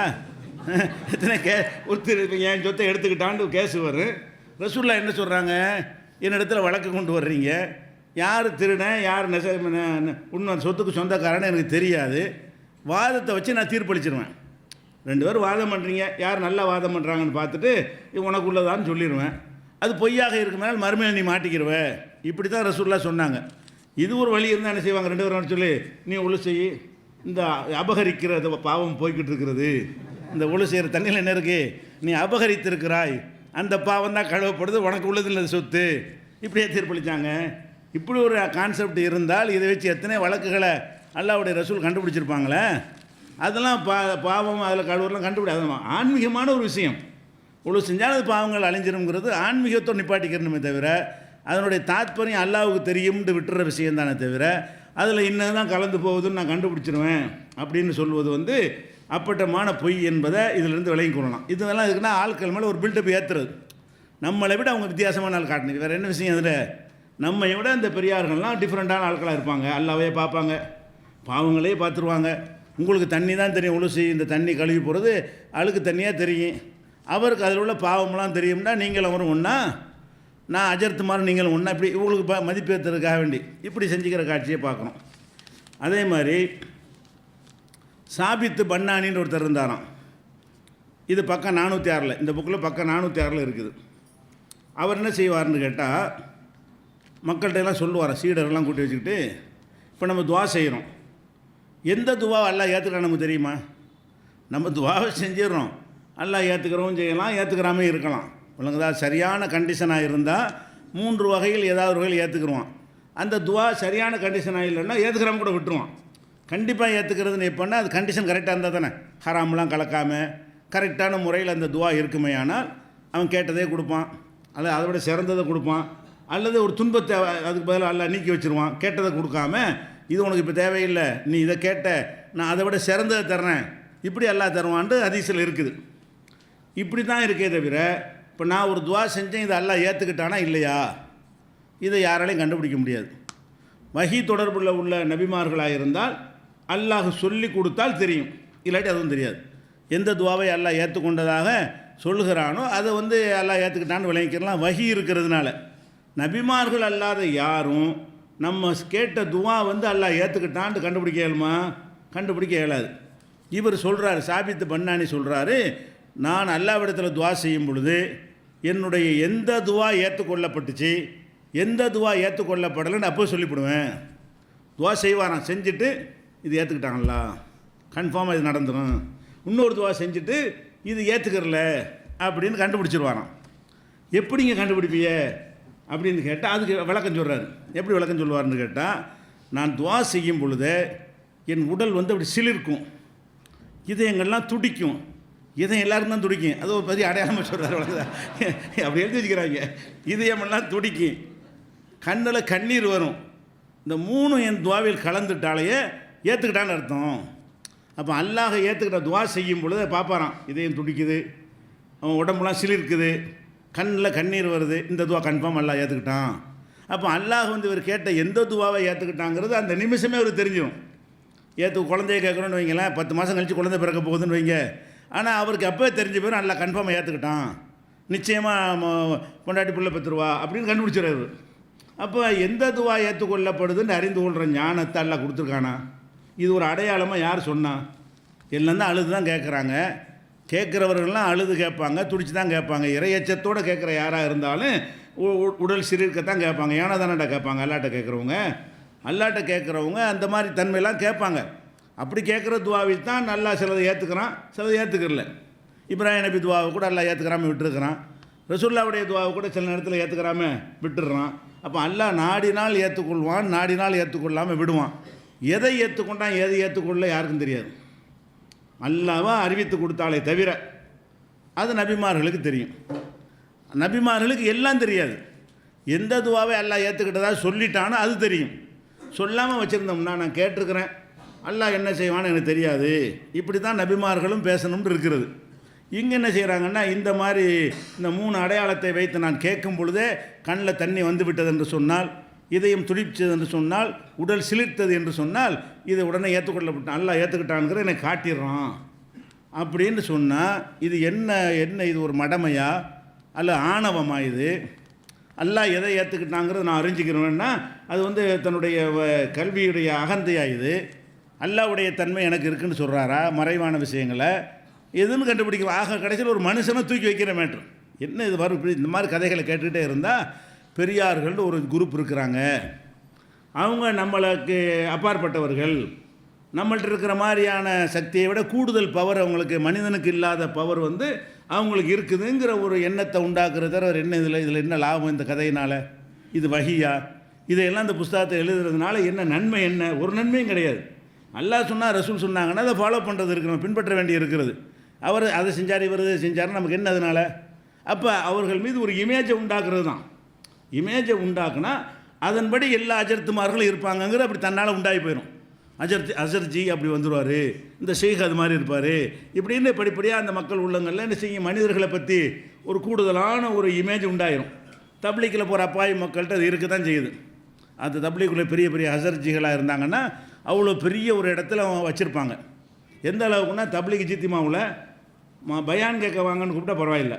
எத்தனை ஒருத்தர் இப்போ என் சொத்தை எடுத்துக்கிட்டான்னு கேஸு வரும். ரசூல்லா என்ன சொல்கிறாங்க, என்னிடத்துல வழக்கு கொண்டு வர்றீங்க, யார் திருடன் யார் உண்மை சொத்துக்கு சொந்தக்காரன்னு எனக்கு தெரியாது, வாதத்தை வச்சு நான் தீர்ப்பளிச்சிருவேன். ரெண்டு பேரும் வாதம் பண்ணுறீங்க, யார் நல்லா வாதம் பண்ணுறாங்கன்னு பார்த்துட்டு உனக்கு உள்ளதான்னு சொல்லிடுவேன், அது பொய்யாக இருக்குனால மறுமையில் நீ மாட்டிக்கிடுவ. இப்படி தான் ரசூல்லா சொன்னாங்க. இது ஒரு வழி இருந்தால் என்ன செய்வாங்க, ரெண்டு பேரும் சொல்லி நீ ஒழு செய், இந்த அபகரிக்கிற பாவம் போய்கிட்டு இருக்கிறது, இந்த ஒழு செய்கிற தண்ணியில் என்ன இருக்குது, நீ அபகரித்திருக்கிறாய், அந்த பாவம் தான் கழுவப்படுது, உனக்கு உள்ளது இல்லை சொத்து, இப்படியே தீர்ப்பளித்தாங்க. இப்படி ஒரு கான்செப்ட் இருந்தால் இதை வச்சு எத்தனை வழக்குகளை அல்லாஹ்வுடைய ரசூல் கண்டுபிடிச்சிருப்பாங்களே. அதெல்லாம் பாவம் அதில் கழுவுறலாம் கண்டுபிடிக்காத ஆன்மீகமான ஒரு விஷயம். ஒழு செஞ்சால் அது பாவங்கள் அழிஞ்சிருங்கிறது ஆன்மீகத்தோடு நிப்பாட்டிக்கிறணுமே தவிர அதனுடைய தாத்பரியம் அல்லாஹ்வுக்கு தெரியும்னு விட்டுற விஷயம் தானே தவிர அதில் இன்னதான் கலந்து போகுதுன்னு நான் கண்டுபிடிச்சிருவேன் அப்படின்னு சொல்வது வந்து அப்பட்டமான பொய் என்பதை இதிலிருந்து விளங்கி கொள்ளலாம். இதெல்லாம் இருக்குன்னா ஆட்கள் மேலே ஒரு பில்டப் ஏற்றுறது, நம்மளை விட அவங்க வித்தியாசமான ஆள் காட்டணும். வேறு என்ன விஷயம் அதில், நம்மை விட இந்த பெரியார்கள்லாம் டிஃப்ரெண்ட்டான ஆட்களாக இருப்பாங்க, அல்லாவே பார்ப்பாங்க, பாவங்களே பார்த்துருவாங்க. உங்களுக்கு தண்ணி தான் தெரியும், உளுசி இந்த தண்ணி கழுவி போகிறது அழுக்கு தண்ணியாக தெரியும், அவருக்கு அதில் உள்ள பாவமெல்லாம் தெரியும்னா நீங்களும் அவரும் ஒன்றா, நான் அஜர்த்து மாதிரி நீங்களும் ஒன்றா, இப்படி இவங்களுக்கு மதிப்பேற்றுறதுக்காக வேண்டி இப்படி செஞ்சுக்கிற காட்சியை பார்க்குறோம். அதே மாதிரி சாபித்து பன்னானின்னு ஒருத்தர் இருந்தாராம். இது பக்கம் 406, இந்த புக்கில் பக்கம் 406 இருக்குது. அவர் என்ன செய்வார்னு கேட்டால், மக்கள்கிட்ட எல்லாம் சொல்லுவார், சீடர்லாம் கூட்டி வச்சுக்கிட்டு, இப்போ நம்ம துவா செய்கிறோம், எந்த துவாவை அல்லாஹ் ஏற்றுக்கிறான் நமக்கு தெரியுமா? நம்ம துவாவை செஞ்சிடறோம், அல்லாஹ் ஏற்றுக்கிறவும் செய்யலாம், ஏற்றுக்கிறாமே இருக்கலாம். ஒழுங்குதா சரியான கண்டிஷனாக இருந்தால் 3 வகையில் ஏதாவது ஒரு வகையில் ஏற்றுக்குருவான். அந்த துவா சரியான கண்டிஷனாக இல்லைன்னா ஏற்றுக்கிறாம கூட விட்டுருவான். கண்டிப்பாக ஏற்றுக்கிறதுன்னு எப்போன்னா அது கண்டிஷன் கரெக்டாக இருந்தால் தானே, ஹராம்லாம் கலக்காமல் கரெக்டான முறையில் அந்த துவா இருக்குமே, ஆனால் அவன் கேட்டதே கொடுப்பான், அல்லது அதை விட சிறந்ததை கொடுப்பான், அல்லது ஒரு துன்பத்தை அதுக்கு பதிலாக அல்ல நீக்கி வச்சுருவான். கேட்டதை கொடுக்காம இது உனக்கு இப்போ தேவையில்லை, நீ இதை கேட்ட, நான் அதை விட சிறந்ததை தர்றேன், இப்படி அல்லாஹ் தருவான்ட்டு ஹதீஸில் இருக்குது. இப்படி தான் இருக்கே தவிர இப்போ நான் ஒரு துவா செஞ்சேன், இதை அல்லாஹ் ஏற்றுக்கிட்டானா இல்லையா, இதை யாராலையும் கண்டுபிடிக்க முடியாது. வஹி தொடர்புள்ள உள்ள நபிமார்களாக இருந்தால் அல்லாஹ் சொல்லி கொடுத்தால் தெரியும், இல்லாட்டி அதுவும் தெரியாது. எந்த துவாவை அல்லாஹ் ஏற்றுக்கொண்டதாக சொல்லுகிறானோ அதை வந்து அல்லாஹ் ஏற்றுக்கிட்டான்னு விளங்கிக்கலாம். வஹி இருக்கிறதுனால நபிமார்கள் அல்லாத யாரும் நம்ம கேட்ட துவா வந்து அல்லாஹ் ஏற்றுக்கிட்டான்னு கண்டுபிடிக்க இயலுமா? கண்டுபிடிக்க இயலாது. இவர் சொல்கிறாரு, சாபித்து பன்னானி சொல்கிறாரு, நான் அல்லாஹ்விடத்தில் துவா செய்யும் பொழுது என்னுடைய எந்த துவா ஏற்றுக்கொள்ளப்பட்டுச்சு, எந்த துவா ஏற்றுக்கொள்ளப்படலைன்னு அப்போ சொல்லிவிடுவேன். துவா செய்வாரான், செஞ்சுட்டு இது ஏற்றுக்கிட்டாங்களா, கன்ஃபார்மாக இது நடந்துடும், இன்னொரு துவா செஞ்சுட்டு இது ஏற்றுக்கிறல அப்படின்னு கண்டுபிடிச்சிருவாராம். எப்படிங்க கண்டுபிடிப்பிய அப்படின்னு கேட்டால் அதுக்கு விளக்கம் சொல்கிறாரு. எப்படி விளக்கம் சொல்லுவார்னு கேட்டால், நான் துவா செய்யும் பொழுது என் உடல் வந்து அப்படி சிலிர்க்கும், இதயங்கள்லாம் துடிக்கும், இதயம் எல்லாருக்கும் தான் துடிக்கும், அது ஒரு பெரிய அடையாளமாக சொல்கிறார். அப்படி எழுதி வச்சுக்கிறாங்க, இதயமெல்லாம் துடிக்கும், கண்ணில் கண்ணீர் வரும், இந்த 3 என் துவாவில் கலந்துட்டாலேயே ஏற்றுக்கிட்டான்னு அர்த்தம். அப்போ அல்லாஹ் ஏற்றுக்கிட்ட துவா செய்யும் பொழுது பார்ப்பாரான், இதயம் துடிக்குது, அவன் உடம்புலாம் சிலிர்க்குது, கண்ணில் கண்ணீர் வருது, இந்த துவா கன்ஃபார்ம் அல்லாஹ் ஏற்றுக்கிட்டான். அப்போ அல்லாஹ் வந்து இவர் கேட்ட எந்த துவாவை ஏற்றுக்கிட்டாங்கிறது அந்த நிமிஷமே அவருக்கு தெரிஞ்சிடும். குழந்தைய கேட்குறோன்னு வைங்களேன், 10 மாதம் கழித்து குழந்தை பிறக்க போகுதுன்னு வைங்க, ஆனால் அவருக்கு அப்போவே தெரிஞ்ச பேர் அல்லாஹ் கன்ஃபார்மாக ஏற்றுக்கிட்டான், நிச்சயமாக பொண்டாட்டி பிள்ளை பெற்றுருவா அப்படின்னு கண்டுபிடிச்சிடுறாரு. அப்போ எந்த துவா ஏற்றுக்கொள்ளப்படுதுன்னு அறிந்து கொள்கிற ஞானத்தை அல்லாஹ் கொடுத்துருக்கானா? இது ஒரு அடையாளமாக யார் சொன்னா? எல்லாம் தான் அழுது தான் கேட்குறாங்க. கேட்குறவர்கள்லாம் அழுது கேட்பாங்க, துடிச்சு தான் கேட்பாங்க. இறையச்சத்தோடு கேட்குற யாராக இருந்தாலும் உடல் சிரிக்கத்தான் கேட்பாங்க. ஏன்னா தானடா கேட்பாங்க. அல்லாட்ட கேட்குறவங்க, அல்லாட்ட கேட்குறவங்க அந்த மாதிரி தன்மையெல்லாம் கேட்பாங்க. அப்படி கேட்குற துவாவில் தான் நல்லா சிலதை ஏற்றுக்கிறான், சிலதை ஏற்றுக்கிறல. இப்ராஹிம் நபி துவாவை கூட அல்லாஹ் ஏற்றுக்கிறாம விட்டுருக்கிறான். ரசூலுல்லாவுடைய துவாவை கூட சில நேரத்தில் ஏற்றுக்கிறாம விட்டுடுறான். அப்போ அல்லாஹ் நாடினால் ஏற்றுக்கொள்வான், நாடினால் ஏற்றுக்கொள்ளாமல் விடுவான். எதை ஏற்றுக்கொண்டான் எதை ஏற்றுக்கொள்ள யாருக்கும் தெரியாது. அல்லாஹ்வா அறிவித்து கொடுத்தாலே தவிர அது நபிமார்களுக்கு தெரியும். நபிமார்களுக்கு எல்லாம் தெரியாது. எந்த துவாவை அல்லாஹ் ஏற்றுக்கிட்டதா சொல்லிட்டானோ அது தெரியும். சொல்லாமல் வச்சுருந்தோம்னா நான் கேட்டிருக்கிறேன், அல்லாஹ் என்ன செய்வான்னு எனக்கு தெரியாது, இப்படி தான் நபிமார்களும் பேசணும்னு இருக்கிறது. இங்கே என்ன செய்கிறாங்கன்னா, இந்த மாதிரி இந்த 3 அடையாளத்தை வைத்து நான் கேட்கும் பொழுதே கண்ணில் தண்ணி வந்து விட்டது என்று சொன்னால், இதயம் துடிச்சது என்று சொன்னால், உடல் சிலிர்த்தது என்று சொன்னால், இதை உடனே ஏற்றுக்கொள்ளப்பட்டான், அல்லாஹ் ஏற்றுக்கிட்டான்ங்கிற என்னை காட்டிடுறான் அப்படின்னு சொன்னால், இது என்ன என்ன இது ஒரு மடமையா அல்ல ஆணவமா? இது அல்லாஹ் எதை ஏற்றுக்கிட்டாங்கிறது நான் அறிஞ்சிக்கிறேன்னா அது வந்து தன்னுடைய கல்வியுடைய அகந்தையா? இது அல்லாஹ்வுடைய தன்மை எனக்கு இருக்குன்னு சொல்கிறாரா? மறைவான விஷயங்களை எதுன்னு கண்டுபிடிக்க ஆக கடைசியில் ஒரு மனுஷனை தூக்கி வைக்கிற மேட்ரு என்ன? இது வரும் இந்த மாதிரி கதைகளை கேட்டுக்கிட்டே இருந்தால் பெரியார்கள் ஒரு குரூப் இருக்கிறாங்க, அவங்க நம்மளுக்கு அப்பாற்பட்டவர்கள், நம்மள்ட்ட இருக்கிற மாதிரியான சக்தியை விட கூடுதல் பவர் அவங்களுக்கு, மனிதனுக்கு இல்லாத பவர் வந்து அவங்களுக்கு இருக்குதுங்கிற ஒரு எண்ணத்தை உண்டாக்குறத என்ன? இதில் என்ன லாபம் இந்த கதையினால்? இது வஹியா? இதையெல்லாம் இந்த புஸ்தகத்தை எழுதுறதுனால என்ன நன்மை? என்ன ஒரு நன்மையும் கிடையாது. அல்லாஹ் சொன்னால் ரசூல் சொன்னாங்கன்னா அதை ஃபாலோ பண்ணுறது இருக்கணும், பின்பற்ற வேண்டி இருக்கிறது. அவர் அதை செஞ்சார், இவர் இதை செஞ்சார், நமக்கு என்ன அதனால்? அப்போ அவர்கள் மீது ஒரு இமேஜை உண்டாக்குறது தான். இமேஜை உண்டாக்குனா அதன்படி எல்லா அஜர்த்துமார்களும் இருப்பாங்கங்கிற அப்படி தன்னால் உண்டாகி போயிடும். அசர்ஜி அப்படி வந்துடுவார், இந்த ஷேக் அது மாதிரி இருப்பார், இப்படின்னு படிப்படியாக அந்த மக்கள் உள்ளங்களில் என்ன செய்யும், மனிதர்களை பற்றி ஒரு கூடுதலான ஒரு இமேஜ் உண்டாயிரும். தப்லீக்கில் போகிற அப்பாவி மக்கள்கிட்ட அது இருக்க தான் செய்யுது. அந்த தப்லீக்குள்ளே பெரிய பெரிய ஹசர்ஜிகளாக இருந்தாங்கன்னா அவ்வளோ பெரிய ஒரு இடத்துல அவங்க வச்சுருப்பாங்க. எந்த அளவுக்குன்னா தப்லீக் ஜித்திமாவில் பயான் கேட்க வாங்கன்னு கூப்பிட்டா பரவாயில்லை,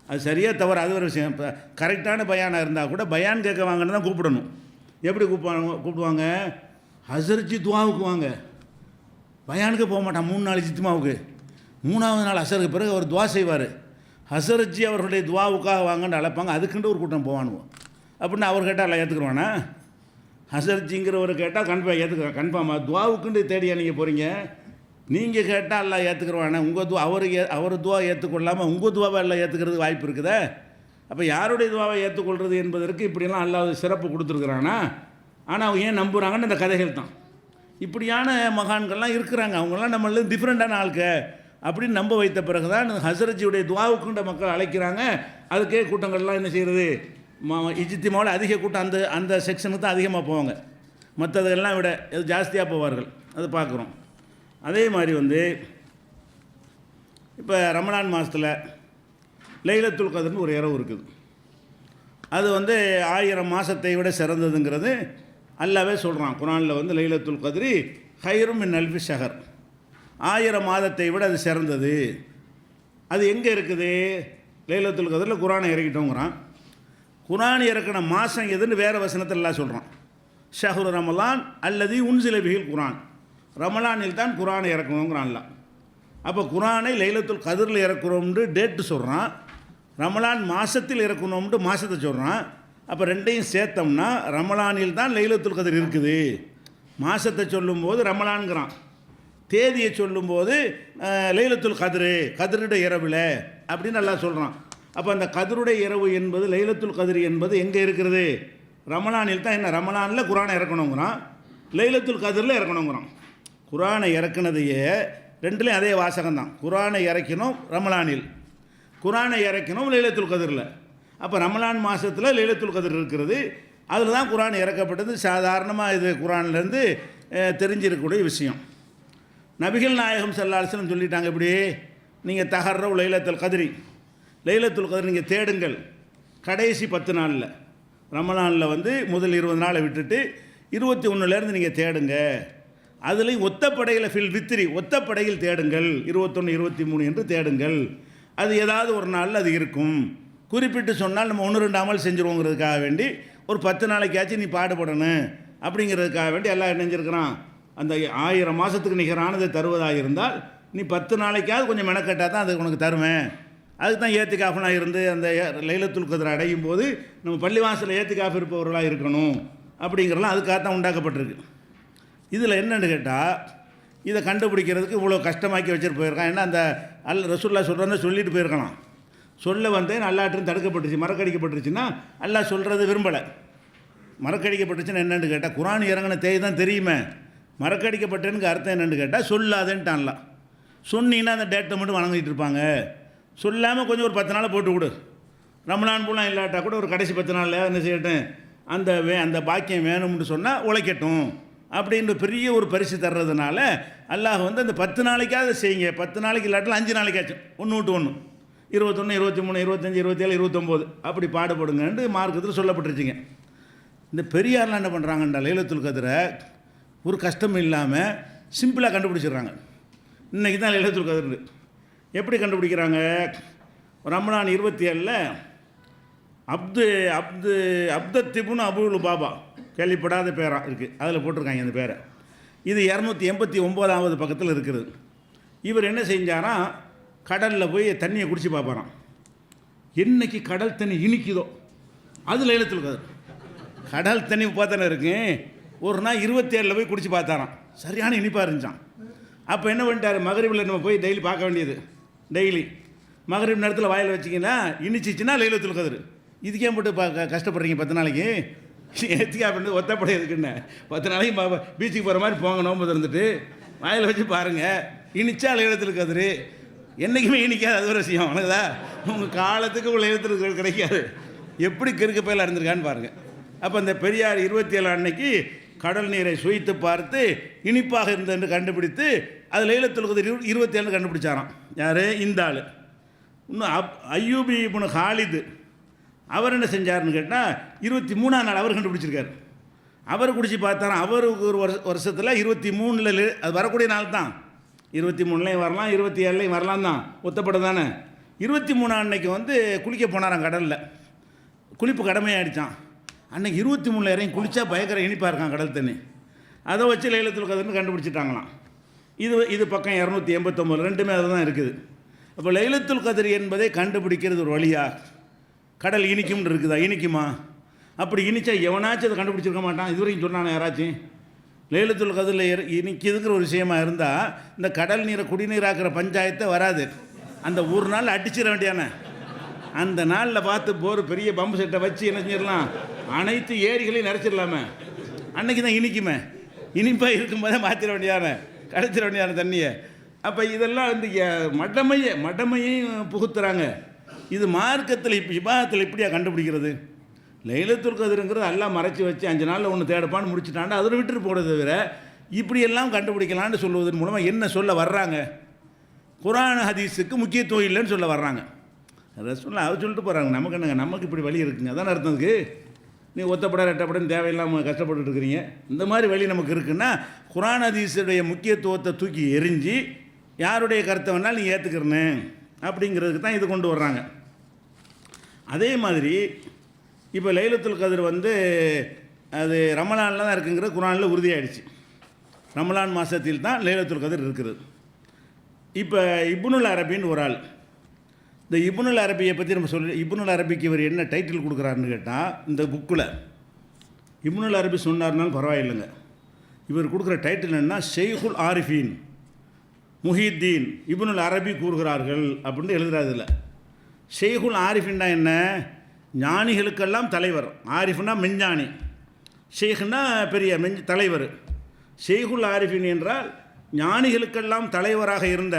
அது சரியாக தவறு அது ஒரு விஷயம். இப்போ கரெக்டான பயானாக இருந்தால் கூட பயான் கேட்க வாங்கன்னு தான் கூப்பிடணும். எப்படி கூப்பிடுவாங்க? ஹசர்ஜி துவாவுக்கு வாங்க, பயானுக்கு போக மாட்டான். 3 நாள் ஜித்திமாவுக்கு, 3ஆவது நாள் அசருக்கு பிறகு அவர் துவா செய்வார். ஹசர்ஜி அவர்களுடைய துவாவுக்காக வாங்கன்னு அழைப்பாங்க, அதுக்குண்டு ஒரு கூட்டம் போவானுவோம். அப்படின்னு அவர் கேட்டால் எல்லாம் ஏற்றுக்குருவானா? ஹசர்ஜிங்கிறவர் கேட்டால் கன்ஃபார்ம் ஏற்றுக்கிறேன், கன்ஃபார்மாக துவாவுக்குண்டு தேடியா நீங்கள் போகிறீங்க? நீங்கள் கேட்டால் எல்லாம் ஏற்றுக்குருவானே? உங்கள் துவா அவர் துவா ஏற்றுக்கொள்ளாமல் உங்கள் துவாவை எல்லாம் ஏற்றுக்கிறதுக்கு வாய்ப்பு இருக்குதே. அப்போ யாருடைய துவாவை ஏற்றுக்கொள்வது என்பதற்கு இப்படியெல்லாம் அல்லாஹ் சிறப்பு கொடுத்துருக்குறானா? ஆனால் அவங்க ஏன் நம்புகிறாங்கன்னு இந்த கதைகள் தான். இப்படியான மகான்கள்லாம் இருக்கிறாங்க, அவங்களாம் நம்மள டிஃப்ரெண்ட்டான ஆளுக்க அப்படின்னு நம்ப வைத்த பிறகு தான் ஹசரஜியுடைய துவாவுக்குண்ட மக்கள் அழைக்கிறாங்க. அதுக்கே கூட்டங்கள்லாம் என்ன செய்கிறது, இஜ்திமாவில் அதிக கூட்டம் அந்த அந்த செக்ஷனுக்கு தான் அதிகமாக போவாங்க, மற்றதெல்லாம் விட இது ஜாஸ்தியாக போவார்கள். அதை பார்க்குறோம். அதே மாதிரி வந்து இப்போ ரமலான் மாதத்தில் லைலத்துல் கத்ர்னு ஒரு இரவு இருக்குது. அது வந்து 1000 மாதத்தை விட சிறந்ததுங்கிறது அல்லாவே சொல்கிறான் குர்ஆனில். வந்து லைலத்துல் கத்ரி ஹைரும் மின் அல்ஃபி ஷஹர், 1000 மாதத்தை விட அது சிறந்தது. அது எங்கே இருக்குது? லைலத்துல் கத்ரில் குர்ஆனை இறக்கிட்டோங்கிறான். குர்ஆன் இறக்கின மாதம் எதுன்னு வேறு வசனத்தில் எல்லாம் சொல்கிறான். ஷஹ்ரு ரமலான் அல்லது உன்சில பிஹில் குர்ஆன், ரமலானில் தான் குர்ஆனை இறக்கணுங்கிறான்ல. அப்போ குர்ஆனை லைலத்துல் கத்ரில் இறக்குறோம்னு டேட்டு சொல்கிறான், ரமலான் மாதத்தில் இறக்கணும்னு மாதத்தை சொல்கிறான். அப்போ ரெண்டையும் சேர்த்தோம்னா ரமலானில் தான் லைலத்துல் கத்ர் இருக்குது. மாதத்தை சொல்லும்போது ரமலான்கிறான், தேதியை சொல்லும்போது லைலத்துல் கத்ரு, கத்ருடைய இரவில் அப்படின்னு நல்லா சொல்கிறான். அப்போ அந்த கத்ருடைய இரவு என்பது லைலத்துல் கத்ர் என்பது எங்கே இருக்கிறது? ரமலானில் தான். என்ன ரமலானில் குர்ஆனை இறக்கணுங்கிறான், லைலத்துல் கத்ரில் இறக்கணுங்கிறான். குர்ஆனை இறக்குனதையே ரெண்டுலேயும் அதே வாசகம்தான். குர்ஆனை இறக்கணும் ரமலானில், குர்ஆனை இறக்கணும் லைலத்துல் கத்ரில். அப்போ ரமலான் மாதத்தில் லைலத்துல் கத்ர் இருக்கிறது, அதில் தான் குர்ஆன் இறக்கப்பட்டது. சாதாரணமாக இது குர்ஆன்லேருந்து தெரிஞ்சிருக்கக்கூடிய விஷயம். நபிகள் நாயகம் ஸல்லல்லாஹு அலைஹி வஸல்லம் சொல்லிட்டாங்க, இப்படி நீங்கள் தஹர்ரவு லைலத்துல் கத்ரி, லைலத்துல் கத்ர் நீங்கள் தேடுங்கள். கடைசி 10 நாளில், ரமலானில் வந்து முதல் 20 நாளை விட்டுட்டு 21லேருந்து நீங்கள் தேடுங்க. அதுலேயும் ஒத்தப்படையில் ஃபில் வித்திரி, ஒத்தப்படையில் தேடுங்கள். 21, 23 என்று தேடுங்கள். அது ஏதாவது ஒரு நாளில் அது இருக்கும். குறிப்பிட்டு சொன்னால் நம்ம 1-2 அமல் செஞ்சுருவோங்கிறதுக்காக வேண்டி ஒரு 10 நாளைக்காச்சும் நீ பாடுபடணும் அப்படிங்கிறதுக்காக வேண்டி எல்லாம் நினைஞ்சிருக்கிறான். அந்த 1000 மாதத்துக்கு நிகரானதை தருவதாக இருந்தால் நீ 10 நாளைக்காவது கொஞ்சம் மெனக்கட்டால் தான் அது உனக்கு தருவேன். அதுக்கு தான் ஏத்திகாஃப்லாம் இருந்து அந்த லைலத்துல் கத்ர் அடையும் போது நம்ம பள்ளிவாசலில் ஏத்திகாஃப் இருப்பவர்களாக இருக்கணும் அப்படிங்கிறலாம் அதுக்காக தான் உண்டாக்கப்பட்டிருக்கு. இதில் என்னென்னு கேட்டால், இதை கண்டுபிடிக்கிறதுக்கு இவ்வளோ கஷ்டமாக்கி வச்சுட்டு போயிருக்கான். ஏன்னா அந்த ரசூலுல்லாஹ் சொல்கிறத சொல்லிட்டு போயிருக்கலாம். சொல்ல வந்தேன் அல்லாஹ்ட்ட தடுக்கப்பட்டுச்சு, மறக்கடிக்கப்பட்டுருச்சுன்னா அல்லாஹ் சொல்கிறது விரும்பலை. மறக்கடிக்கப்பட்டுச்சுன்னு என்னென்னு கேட்டால், குர்ஆன் இறங்கின தேதி தான் தெரியுமே. மறக்கடிக்கப்பட்டேன்னு அர்த்தம் என்னென்னு கேட்டால் சொல்லாதேன்ட்டான்லாம். சொன்னீங்கன்னா அந்த டேட்டை மட்டும் வணங்கிட்டு இருப்பாங்க. சொல்லாமல் கொஞ்சம் ஒரு 10 நாளை போட்டு விடு. ரமலான் பூலாம் இல்லாட்டா கூட ஒரு கடைசி 10 நாளில் என்ன செய்யட்டும், அந்த பாக்கியம் வேணும்னு சொன்னால் உழைக்கட்டும் அப்படின்ற பெரிய ஒரு பரிசு தர்றதுனால அல்லாஹ் வந்து அந்த 10 நாளைக்காவது செய்யுங்க. 10 நாளைக்கு இல்லாட்டில் 5 நாளைக்காச்சும், 1 விட்டு 1, 21, 23, 25, 27, 29 அப்படி பாடுபடுங்கன்னு மார்க்கத்தில் சொல்லப்பட்டுருச்சுங்க. இந்த பெரியார்லாம் என்ன பண்ணுறாங்கன்றா, லைலத்துல் கத்ரை ஒரு கஷ்டம் இல்லாமல் சிம்பிளாக கண்டுபிடிச்சிடுறாங்க. இன்றைக்கி தான் லைலத்துல் கத்ர் எப்படி கண்டுபிடிக்கிறாங்க? ரமலான் 27 அப்தத்திபுன் அபுல் பாபா, கேள்விப்படாத பேராக இருக்குது, அதில் போட்டிருக்காங்க அந்த பேரை. இது 289வது பக்கத்தில் இருக்கிறது. இவர் என்ன செஞ்சாராம், கடலில் போய் தண்ணியை குடித்து பார்ப்பாராம். என்னைக்கு கடல் தண்ணி இனிக்குதோ அது லைலத்துல் கத்ர். கடல் தண்ணி பார்த்தானே இருக்கு. ஒரு நாள் 27 போய் குடித்து பார்த்தாராம், சரியான இனிப்பாக இருந்துச்சான். அப்போ என்ன பண்ணிட்டார், மகரிபில் நம்ம போய் டெய்லி பார்க்க வேண்டியது. டெய்லி மகரிப் நேரத்தில் வாயில் வச்சிங்கன்னா இனிச்சிச்சின்னா லைலத்துல் கத்ர். இதுக்கே போட்டு கஷ்டப்படுறீங்க 10 நாளைக்கு. ஏத்திக்காஃப் பண்ணி ஒத்தப்படை இருக்குன்னு 10 நாளைக்கு பீச்சுக்கு போகிற மாதிரி போங்க, நோம்பு திறந்துட்டு வாயில் வச்சு பாருங்கள், இனிச்சா லைலத்துல் கத்ர். என்றைக்குமே இனிக்காது, அது ஒரு விஷயம். உனக்குதா உங்கள் காலத்துக்கு உள்ள லைலத்துல் கத்ர் கிடைக்காது. எப்படி கிறுக்கு பயில இருந்திருக்கான்னு பாருங்கள். அப்போ அந்த பெரியார் 27 அன்னைக்கு கடல் நீரை சுவைத்து பார்த்து இனிப்பாக இருந்தது கண்டுபிடித்து அது லைலத்துல் கத்ர் 27 கண்டுபிடிச்சாராம். யார்? இந்த ஆள். இன்னும் அய்யூபி இப்னு ஹாலித் அவர் என்ன செஞ்சார்னு கேட்டால் 23ஆம் நாள் அவர் கண்டுபிடிச்சிருக்கார். அவர் குடிச்சு பார்த்தாராம். அவருக்கு ஒரு வருஷத்தில் 23 அது வரக்கூடிய நாள் தான். 23லையும் வரலாம், 27லையும் வரலாம் தான், ஒத்தப்பட தானே. 23 அன்னைக்கு வந்து குளிக்க போனாராம் கடலில். குளிப்பு கடமையாகிடுச்சான். அன்றைக்கி 23 இறங்கி குளித்தா பயங்கர இனிப்பாக இருக்கான் கடல் தண்ணி. அதை வச்சு லைலத்துல் கத்ர்னு கண்டுபிடிச்சிட்டாங்களாம். இது பக்கம் 289 ரெண்டுமே அது தான் இருக்குது. அப்போ லைலத்துல் கத்ர் என்பதை கண்டுபிடிக்கிறது ஒரு வழியா? கடல் இனிக்கும்னு இருக்குதா? இனிக்குமா? அப்படி இனிச்சா எவனாச்சும் அதை கண்டுபிடிச்சிருக்க மாட்டான். இதுவரைக்கும் சொன்னானே யாராச்சும்? லைலத்துல் கத்ரில் இனிக்குதுங்கிற ஒரு விஷயமா இருந்தால் இந்த கடல் நீரை குடிநீராக்கிற பஞ்சாயத்தை வராது. அந்த ஒரு நாள் அடிச்சிட வேண்டியானே. அந்த நாளில் பார்த்து போர் பெரிய பம்பு செட்டை வச்சு என்ன செஞ்சிடலாம், அனைத்து ஏரிகளையும் நிறச்சிடலாமே. அன்னைக்கு தான் இனிக்குமே. இனிப்பாக இருக்கும்போதே மாற்றிட வேண்டியானே, கடைச்சிட வேண்டியான தண்ணியை. அப்போ இதெல்லாம் வந்து மடமையும் புகுத்துறாங்க. இது மார்க்கத்தில் இப்போ இபாதத்தில் இப்படியா கண்டுபிடிக்கிறது? லைலத்துல் கத்ருங்கிறது எல்லாம் மறைச்சி வச்சு 5 நாளில் ஒன்று தேடப்பான்னு முடிச்சுட்டாண்டா அதில் விட்டுட்டு போடுறத தவிர இப்படியெல்லாம் கண்டுபிடிக்கலான்னு சொல்லுவதன் மூலமாக என்ன சொல்ல வர்றாங்க? குர்ஆன் ஹதீஸுக்கு முக்கியத்துவம் இல்லைன்னு சொல்ல வர்றாங்க. அதை சொல்ல அவர் சொல்லிட்டு போகிறாங்க. நமக்கு என்னங்க, நமக்கு இப்படி வழி இருக்குங்க. அதான் அர்த்தத்துக்கு நீ ஒத்தப்பட ரெட்டப்படன்னு தேவையில்லாமல் கஷ்டப்பட்டு இருக்கிறீங்க. இந்த மாதிரி வழி நமக்கு இருக்குன்னா குர்ஆன் ஹதீஸுடைய முக்கியத்துவத்தை தூக்கி எரிஞ்சு யாருடைய கருத்தை வேணாலும் நீ ஏற்றுக்கிறனே அப்படிங்கிறதுக்கு தான் இது கொண்டு வர்றாங்க. அதே மாதிரி இப்போ லைலத்துல் கத்ர் வந்து அது ரமலானில் தான் இருக்குங்கிறது குர்ஆனில் உறுதியாகிடுச்சு. ரமலான் மாதத்தில் தான் லைலத்துல் கத்ர் இருக்கிறது. இப்போ இப்னுல் அரபின்னு ஒரு ஆள், இந்த இப்னுல் அரபியை பற்றி நம்ம இப்னுல் அரபிக்கு இவர் என்ன டைட்டில் கொடுக்குறாருன்னு கேட்டால், இந்த புக்கில் இப்னுல் அரபி சொன்னார்னாலும் பரவாயில்லைங்க, இவர் கொடுக்குற டைட்டில் என்ன, ஷெய்குல் ஆரிஃபீன் முஹித்தீன் இப்னுல் அரபி கூறுகிறார்கள் அப்படின்னு எழுதுறாதில்ல. ஷெய்குல் ஆரிஃபின்னா என்ன? ஞானிகளுக்கெல்லாம் தலைவர். ஆரிஃப்னா மெஞ்ஞானி, ஷெய்குன்னா பெரிய தலைவர். ஷெய்குல் ஆரிஃபின் என்றால் ஞானிகளுக்கெல்லாம் தலைவராக இருந்த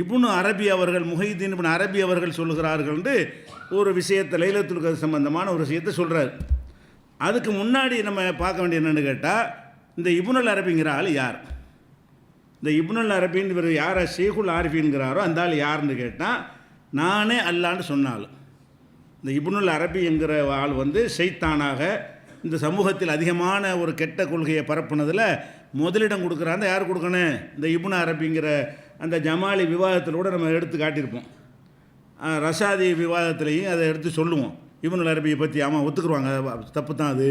இப்னு அரபி அவர்கள், முஹித்தீன் இப்னு அரபி அவர்கள் சொல்லுகிறார்கள் என்று ஒரு விஷயத்தை, லைலத்துல் கத்ர் சம்பந்தமான ஒரு விஷயத்தை சொல்கிறார். அதுக்கு முன்னாடி நம்ம பார்க்க வேண்டிய என்னென்னு கேட்டால், இந்த இப்னுல் அரபிங்கிற ஆள் யார்? இந்த இப்னுல் அரபின்னு இவர் யாரை ஷெய்குல் ஆரிஃபின்கிறாரோ அந்த ஆள் யாருன்னு கேட்டால், நானே அல்லான்னு சொன்னாலும் இந்த இப்னுல் அரபி என்கிற ஆள் வந்து ஷைத்தானாக இந்த சமூகத்தில் அதிகமான ஒரு கெட்ட கொள்கையை பரப்புனதில் முதலிடம் கொடுக்குறாங்க. யார் கொடுக்கணும்? இந்த இப்னு அரபிங்கிற அந்த ஜமாலி விவாதத்தில் கூட நம்ம எடுத்து காட்டியிருப்போம். ரஷாதி விவாதத்திலையும் அதை எடுத்து சொல்லுவோம். இப்னுல் அரபியை பற்றி ஆமாம் ஒத்துக்குருவாங்க, தப்பு தான் அது,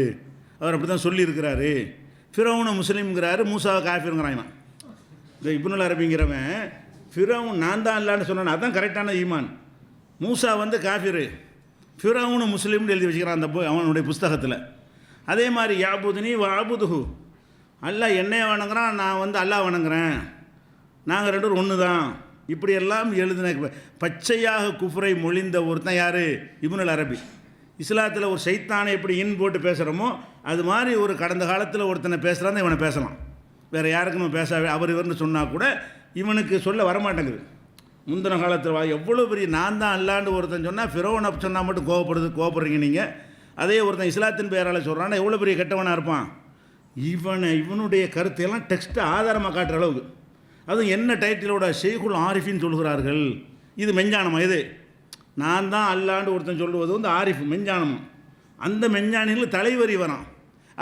அவர் அப்படி தான் சொல்லியிருக்கிறாரு. ஃபிரௌன முஸ்லீம்ங்கிறாரு, மூசாவை காஃபிருங்கிறான். இந்த இப்னுல் அரபிங்கிறவன் ஃபிரௌன் நான் தான் இல்லான்னு சொன்னான், அதுதான் கரெக்டான ஈமான். மூசா வந்து காஃபிரு, ஃபிரௌனு முஸ்லீம்னு எழுதி வச்சுக்கிறான் அந்த அவனுடைய புஸ்தகத்தில். அதே மாதிரி யாபுதுனி வாபுதுஹு, அல்லாஹ் என்னைய வணங்குறான், நான் வந்து அல்லாஹ் வணங்குறேன், நாங்கள் ரெண்டு பேரும் ஒன்று தான், இப்படியெல்லாம் எழுதின பச்சையாக குஃப்ரை மொழிந்த ஒருத்தன் யார்? இப்னுல் அரபி. இஸ்லாத்தில் ஒரு சைத்தானை எப்படி இன் போட்டு பேசுகிறோமோ அது மாதிரி ஒரு கடந்த காலத்தில் ஒருத்தனை பேசுகிறான், இவனை பேசலாம். வேறு யாருக்கு நம்ம பேச அவர் இவர்னு சொன்னால் கூட இவனுக்கு சொல்ல வரமாட்டேங்குது. முந்தின காலத்தில் எவ்வளோ பெரிய நான் தான் அல்லாண்டு ஒருத்தன் சொன்னால் ஃபிரௌன் அப்படி சொன்னால் மட்டும் கோவப்படுறீங்க நீங்கள். அதே ஒருத்தன் இஸ்லாத்தின் பெயரால் சொல்கிறான்னா எவ்வளோ பெரிய கெட்டவனாக இருப்பான். இவனுடைய கருத்தையெல்லாம் டெக்ஸ்ட்டை ஆதாரமாக காட்டுற அளவுக்கு, அதுவும் என்ன டைட்டிலோட ஷேகுல் ஆரிஃபின்னு சொல்கிறார்கள். இது மெஞ்ஞானமா? இது நான் தான் அல்லாண்டு ஒருத்தன் சொல்லுவது வந்து ஆரிஃப் மெஞ்ஞானமும். அந்த மெஞ்ஞானிகள் தலைவரி வரான்.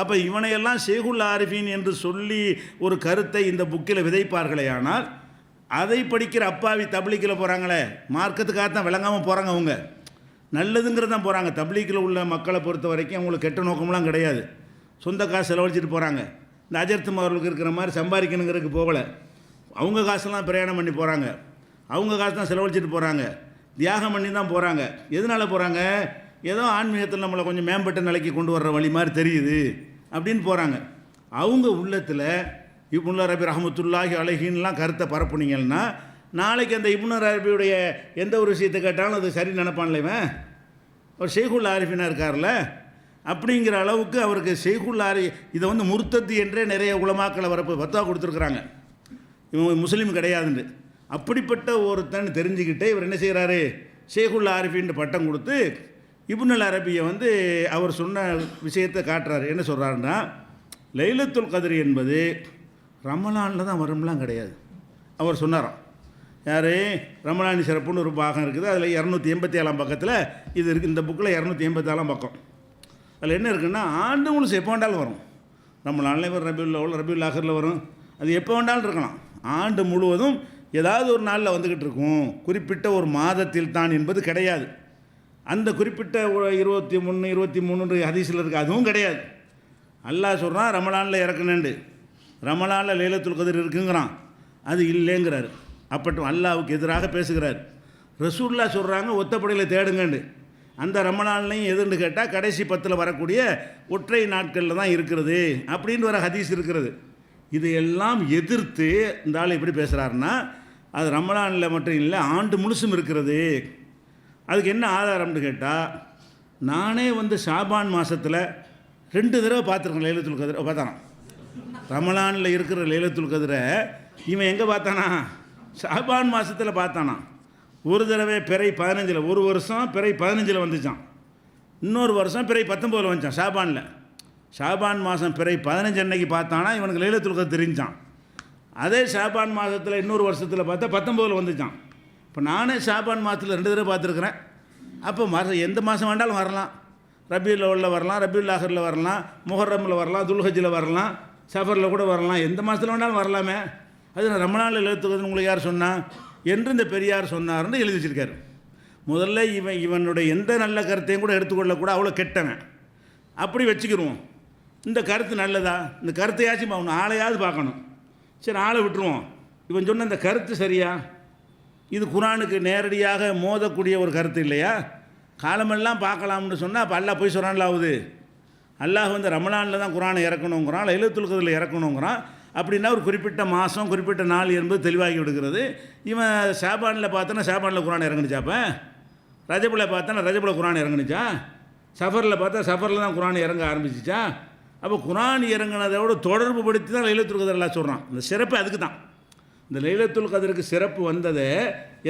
அப்போ இவனையெல்லாம் ஷேகுல் ஆரிஃபின் என்று சொல்லி ஒரு கருத்தை இந்த புக்கில் விதைப்பார்களே, ஆனால் அதை படிக்கிற அப்பாவி தப்லீக்கில் போகிறாங்களே, மார்க்கத்துக்காகத்தான் விளங்காமல் போகிறாங்க. அவங்க நல்லதுங்கிறது தான் போகிறாங்க. தப்லீக்கில் உள்ள மக்களை பொறுத்த வரைக்கும் அவங்களுக்கு கெட்ட நோக்கம்லாம் கிடையாது. சொந்த காசு செலவழிச்சிட்டு போகிறாங்க. இந்த அஜர்த்தும் அவர்களுக்கு இருக்கிற மாதிரி சம்பாதிக்கணுங்கிறதுக்கு போகலை. அவங்க காசெல்லாம் பிரயாணம் பண்ணி போகிறாங்க, அவங்க காசு தான் செலவழிச்சிட்டு போகிறாங்க, தியாகம் பண்ணி தான் போகிறாங்க. எதனால் போகிறாங்க? ஏதோ ஆன்மீகத்தில் நம்மளை கொஞ்சம் மேம்பட்ட நிலைக்கு கொண்டு வர்ற வழி மாதிரி தெரியுது அப்படின்னு போகிறாங்க. அவங்க உள்ளத்தில் இப்னுல் அரபி ரஹமத்துல்லாஹி அலைஹின்லாம் கருத்தை பரப்புனீங்கன்னா நாளைக்கு அந்த இப்னுல் அரபியுடைய எந்த ஒரு விஷயத்தை கேட்டாலும் அது சரி நினைப்பான்ல. இவன் அவர் ஷேகுல் ஆரிஃபினாக இருக்கார்ல, அப்படிங்கிற அளவுக்கு அவருக்கு ஷேகுல் ஆரி இதை வந்து முர்த்தத்து என்றே நிறைய உலமாக்களை வரப்பு பத்தா கொடுத்துருக்குறாங்க. இவங்க முஸ்லீம் கிடையாதுன்னு. அப்படிப்பட்ட ஒருத்தன் தெரிஞ்சுக்கிட்டே இவர் என்ன செய்கிறாரு? ஷேகுல் ஆரிஃபின்னு பட்டம் கொடுத்து இப்னுல் அரபியை வந்து அவர் சொன்ன விஷயத்தை காட்டுறாரு. என்ன சொல்கிறாருன்னா, லைலத்துல் கத்ர் என்பது ரமலானில் தான் வரும்லாம் கிடையாது. அவர் சொன்னாராம். யார்? ரமலானி சிறப்புன்னு ஒரு பாகம் இருக்குது, அதில் 287 பக்கத்தில் இது இருக்குது. இந்த புக்கில் 284 பக்கம். அதில் என்ன இருக்குன்னா, ஆண்டு முழுசு எப்போ வேண்டாலும் வரும். ரமலானில் வரும், ரபியுல் ஆஹிரில் வரும், அது எப்போ வேண்டாலும் இருக்கலாம். ஆண்டு முழுவதும் ஏதாவது ஒரு நாளில் வந்துக்கிட்டு இருக்கும். குறிப்பிட்ட ஒரு மாதத்தில் தான் என்பது கிடையாது. அந்த குறிப்பிட்ட 23 ஹதீஸில் இருக்குது, அதுவும் கிடையாது. அல்லாஹ் சொல்கிறான் ரமலானில் இறக்கணுண்டு, ரமலானில் லைலத்துல் கத்ர் இருக்குங்கிறான், அது இல்லைங்கிறார். அப்பட்டும் அல்லாஹ்வுக்கு எதிராக பேசுகிறார். ரசூலுல்லாஹ் சொல்கிறாங்க ஒத்தப்படையில் தேடுங்கண்டு. அந்த ரமலான்லையும் எதுன்னு கேட்டால் கடைசி 10 வரக்கூடிய ஒற்றை நாட்களில் தான் இருக்கிறது அப்படின்னு வர ஹதீஸ் இருக்கிறது. இதையெல்லாம் எதிர்த்து இந்த ஆள் எப்படி பேசுகிறாருன்னா, அது ரமலானில் மட்டும் இல்லை, ஆண்டு முழுசும் இருக்கிறது. அதுக்கு என்ன ஆதாரம்னு கேட்டால், நானே வந்து ஷாபான் மாதத்தில் 2 தடவை பார்த்துருக்கேன் லைலத்துல் கத்ர். பார்த்தானா? ரமலானில் இருக்கிற லைலத்துல் கத்ரை இவன் எங்கே பார்த்தானா? ஷாபான் மாதத்தில் பார்த்தானா. ஒரு தடவை பிறை 15, ஒரு வருஷம் பிறை 15 வந்துச்சான், இன்னொரு வருஷம் பிறை 19 வந்துச்சான். ஷாபான் மாதம் பிறை 15 அன்னைக்கு பார்த்தானா இவனுக்கு லைலத்துல் கத்ர் தெரிஞ்சான். அதே ஷாபான் மாதத்தில் இன்னொரு வருஷத்தில் பார்த்தா 19 வந்துச்சான். இப்போ நானே ஷாபான் மாதத்தில் 2 தடவை பார்த்துருக்குறேன். அப்போ எந்த மாதம் வேண்டாலும் வரலாம். ரபியுல் அவ்வலில் வரலாம், ரபியுல் ஆஹிரில் வரலாம், முஹர்ரமில் வரலாம், துல்ஹஜ்ஜில் வரலாம், சஃபரில் கூட வரலாம், எந்த மாதத்தில் வேண்டாலும் வரலாமே. அது நான் ரமலானில் லைலத்துல் உங்களுக்கு யார் சொன்னா என்று இந்த பெரியார் சொன்னார்னு எழுதி வச்சிருக்காரு. முதல்ல இவனுடைய எந்த நல்ல கருத்தையும் கூட எடுத்துக்கொள்ளக்கூட அவ்வளோ கெட்டவன். அப்படி வச்சுக்கிடுவோம். இந்த கருத்து நல்லதா? இந்த கருத்தையாச்சும் அவன் ஆளையாவது பார்க்கணும். சரி, ஆளை விட்டுருவோம். இவன் சொன்ன இந்த கருத்து சரியா? இது குரானுக்கு நேரடியாக மோதக்கூடிய ஒரு கருத்து இல்லையா? காலமெல்லாம் பார்க்கலாம்னு சொன்னால் அப்போ அல்லாஹ் போய் சொல்கிறான்ல ஆகுது. அல்லாஹ் வந்து ரமலானில் தான் குரானை இறக்கணுங்கிறான், லைலத்துல் கத்ரில் இறக்கணுங்கிறான். அப்படின்னா ஒரு குறிப்பிட்ட மாதம் குறிப்பிட்ட நாள் என்பது தெளிவாகி விடுகிறது. இவன் ஷாபானில் பார்த்தானா ஷாபானில் குரான் இறங்குனுச்சாப்ப, ரஜபில் பார்த்தானா ரஜபில் குரான் இறங்குனுச்சா, சஃபரில் பார்த்தா சஃபரில் தான் குரான் இறங்க ஆரம்பிச்சிச்சா? அப்போ குரான் இறங்கினதோட தொடர்பு படுத்தி தான் லைலத்துல் கத்ர் எல்லாம் சொல்கிறான். இந்த சிறப்பு அதுக்கு தான். இந்த லைலத்துல் கத்ருக்கு சிறப்பு வந்தது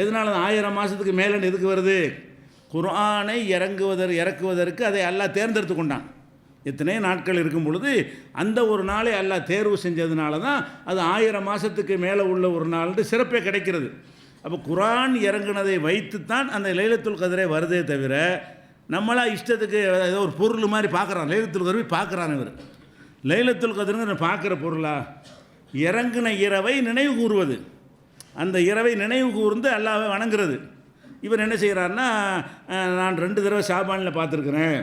எதனால? 1000 மாதத்துக்கு மேலே எதுக்கு வருது? குர்ஆனை இறக்குவதற்கு அதை அல்லாஹ் தேர்ந்தெடுத்து கொண்டான். எத்தனை நாட்கள் இருக்கும் பொழுது அந்த ஒரு நாளை அல்லாஹ் தேர்வு செஞ்சதுனால தான் அது 1000 மாதத்துக்கு மேலே உள்ள ஒரு நாள்னு சிறப்பே கிடைக்கிறது. அப்போ குரான் இறங்குனதை வைத்துத்தான் அந்த லைலத்துல் கத்ரே வருதே தவிர நம்மளா இஷ்டத்துக்கு ஏதோ ஒரு பொருள் மாதிரி பார்க்குறான். லைலத்துல் கத்ரை பார்க்குறான். இவர் லைலத்துல் கத்ருங்கிற பார்க்குற பொருளா? இறங்குன இரவை நினைவு கூறுவது, அந்த இரவை நினைவு கூர்ந்து அல்லாஹ்வை வணங்குறது. இவர் என்ன செய்கிறாருன்னா, நான் 2 தடவை ஷாபானில் பார்த்துருக்குறேன்,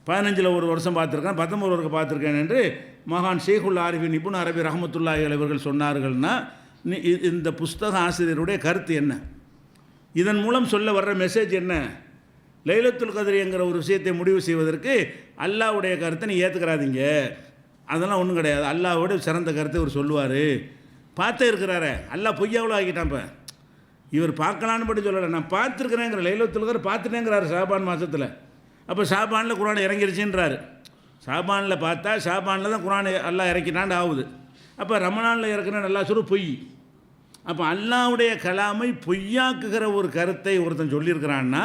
15 ஒரு வருஷம் பார்த்துருக்கேன், 19 வருஷம் பார்த்துருக்கேன் என்று மகான் ஷேகுல் ஆரிஃபின் இப்னு அரபி ரஹ்மத்துல்லாஹி அலைஹி அவர்கள் சொன்னார்கள்னா, இந்த புஸ்தக ஆசிரியருடைய கருத்து என்ன? இதன் மூலம் சொல்ல வர்ற மெசேஜ் என்ன? லைலத்துல் கத்ருங்கிற ஒரு விஷயத்தை முடிவு செய்வதற்கு அல்லாஹ்வுடைய கருத்தை நீ ஏற்றுக்கிறாதீங்க, அதெல்லாம் ஒன்றும் கிடையாது, அல்லாஹ்வோட சிறந்த கருத்தை இவர் சொல்லுவார். பார்த்தே இருக்கிறாரே, அல்லாஹ் பொய்யாவளோ ஆக்கிட்டான். இப்போ இவர் பார்க்கலான்னு படி சொல்லலை, நான் பார்த்துருக்குறேங்கிற லைலத்துல் கத்ர் பார்த்துட்டேங்கிறாரு ஷாபான் மாதத்தில். அப்போ ஷாபானில் குரான் இறங்கிருச்சுன்றாரு. ஷாபானில் பார்த்தா ஷாபானில் தான் குரான் அல்லாஹ் இறக்கிட்டான்னு ஆகுது. அப்போ ரமணானில் இறக்குறேன்னு அல்லாஹ் சொல்ல பொய். அப்போ அல்லாஹ்வுடைய கலாமை பொய்யாக்குகிற ஒரு கருத்தை ஒருத்தன் சொல்லியிருக்கிறான்னா,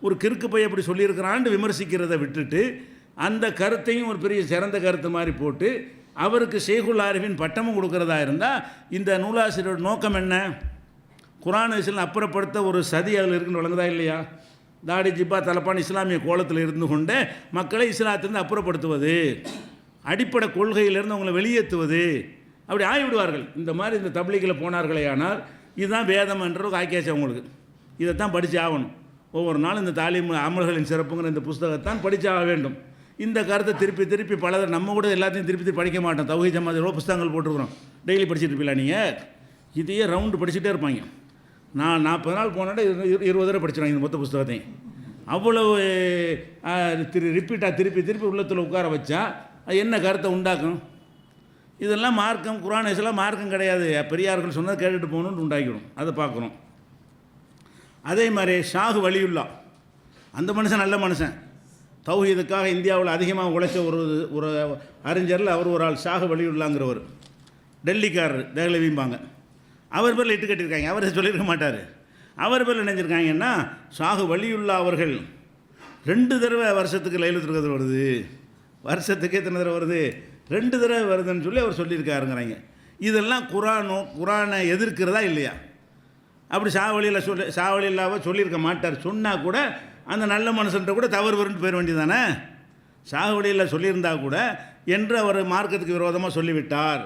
ஒரு கிறுக்கு பையன் அப்படி சொல்லியிருக்கிறான்னு விமர்சிக்கிறதை விட்டுட்டு அந்த கருத்தையும் ஒரு பெரிய சிறந்த கருத்து மாதிரி போட்டு அவருக்கு ஷேகுல் ஆரிஃபின் பட்டமும் கொடுக்கறதா இருந்தால் இந்த நூலாசிரியரோட நோக்கம் என்ன? குரான் இஸ்லாம் அப்புறப்படுத்த ஒரு சதி அதில் இருக்குன்னு வழங்குதா இல்லையா? தாடி ஜிப்பா தலப்பான் இஸ்லாமிய கோலத்தில் இருந்து கொண்டு மக்களை இஸ்லாத்திலிருந்து அப்புறப்படுத்துவது, அடிப்படை கொள்கையிலிருந்து அவங்களை வெளியேற்றுவது, அப்படி ஆகிவிடுவார்கள். இந்த மாதிரி இந்த தப்லீகில் போனார்களே ஆனால் இதுதான் வேதம் என்ற ஆக்கியாச்சு அவங்களுக்கு. இதைத்தான் படித்து ஆகணும். ஒவ்வொரு நாளும் இந்த தாலீம் அமல்களின் சிறப்புங்கிற இந்த புஸ்தகத்தான் படித்தாக வேண்டும். இந்த கருத்தை திருப்பி திருப்பி பலர், நம்ம கூட எல்லாத்தையும் திருப்பி திருப்பி படிக்க மாட்டோம். தௌஹீத் ஜமாத் எவ்வளோ புஸ்தகங்கள் போட்டுருக்குறோம், டெய்லி படிச்சுட்டு இருப்பீங்களா நீங்கள்? இதையே ரவுண்டு படிச்சுட்டே இருப்பாங்க. நான் 40 நாள் போனாட 20 தடவை படிச்சிடுவாங்க இந்த மொத்த புஸ்தகத்தையும். அவ்வளவு ரிப்பீட்டாக திருப்பி திருப்பி உள்ளத்தில் உட்கார வச்சா அது என்ன கருத்தை உண்டாக்கும்? இதெல்லாம் மார்க்கம், குரான் இஸ்லாம் மார்க்கம் கிடையாது. பெரியார்கள் சொன்னதை கேட்டுட்டு போகணுன்னு உண்டாக்கிடும். அதை பார்க்குறோம். அதே மாதிரி ஷாஹு வலியுல்லா, அந்த மனுஷன் நல்ல மனுஷன். தௌஹீதுக்காக இந்தியாவில் அதிகமாக உழைச்ச ஒரு அறிஞரில் அவர் ஒரு ஆள். ஷாஹு வலியுல்லாங்கிறவர் டெல்லிக்காரர், தேகலவிம்பாங்க. அவர் பேரில் இட்டு கட்டியிருக்காங்க. அவர் சொல்லியிருக்க மாட்டார். அவர் பேரில் நினைஞ்சிருக்காங்கன்னா, ஷாஹு வலியுல்லா அவர்கள் 2 தடவை வருஷத்துக்கு லைலத்துல் கத்ர் வருது, வருஷத்துக்கு எத்தனை தடவை வருது? 2 தடவை வருதுன்னு சொல்லி அவர் சொல்லியிருக்காருங்கிறாங்க. இதெல்லாம் குரானை எதிர்க்கிறதா இல்லையா? அப்படி ஷாவலில்லாவை சொல்லியிருக்க மாட்டார். சொன்னால் கூட அந்த நல்ல மனுஷன்ட்ட கூட தவறு வரும்னு போயிட வேண்டியதானே. ஷாவலியில் சொல்லியிருந்தா கூட என்று அவர் மார்க்கத்துக்கு விரோதமாக சொல்லிவிட்டார்,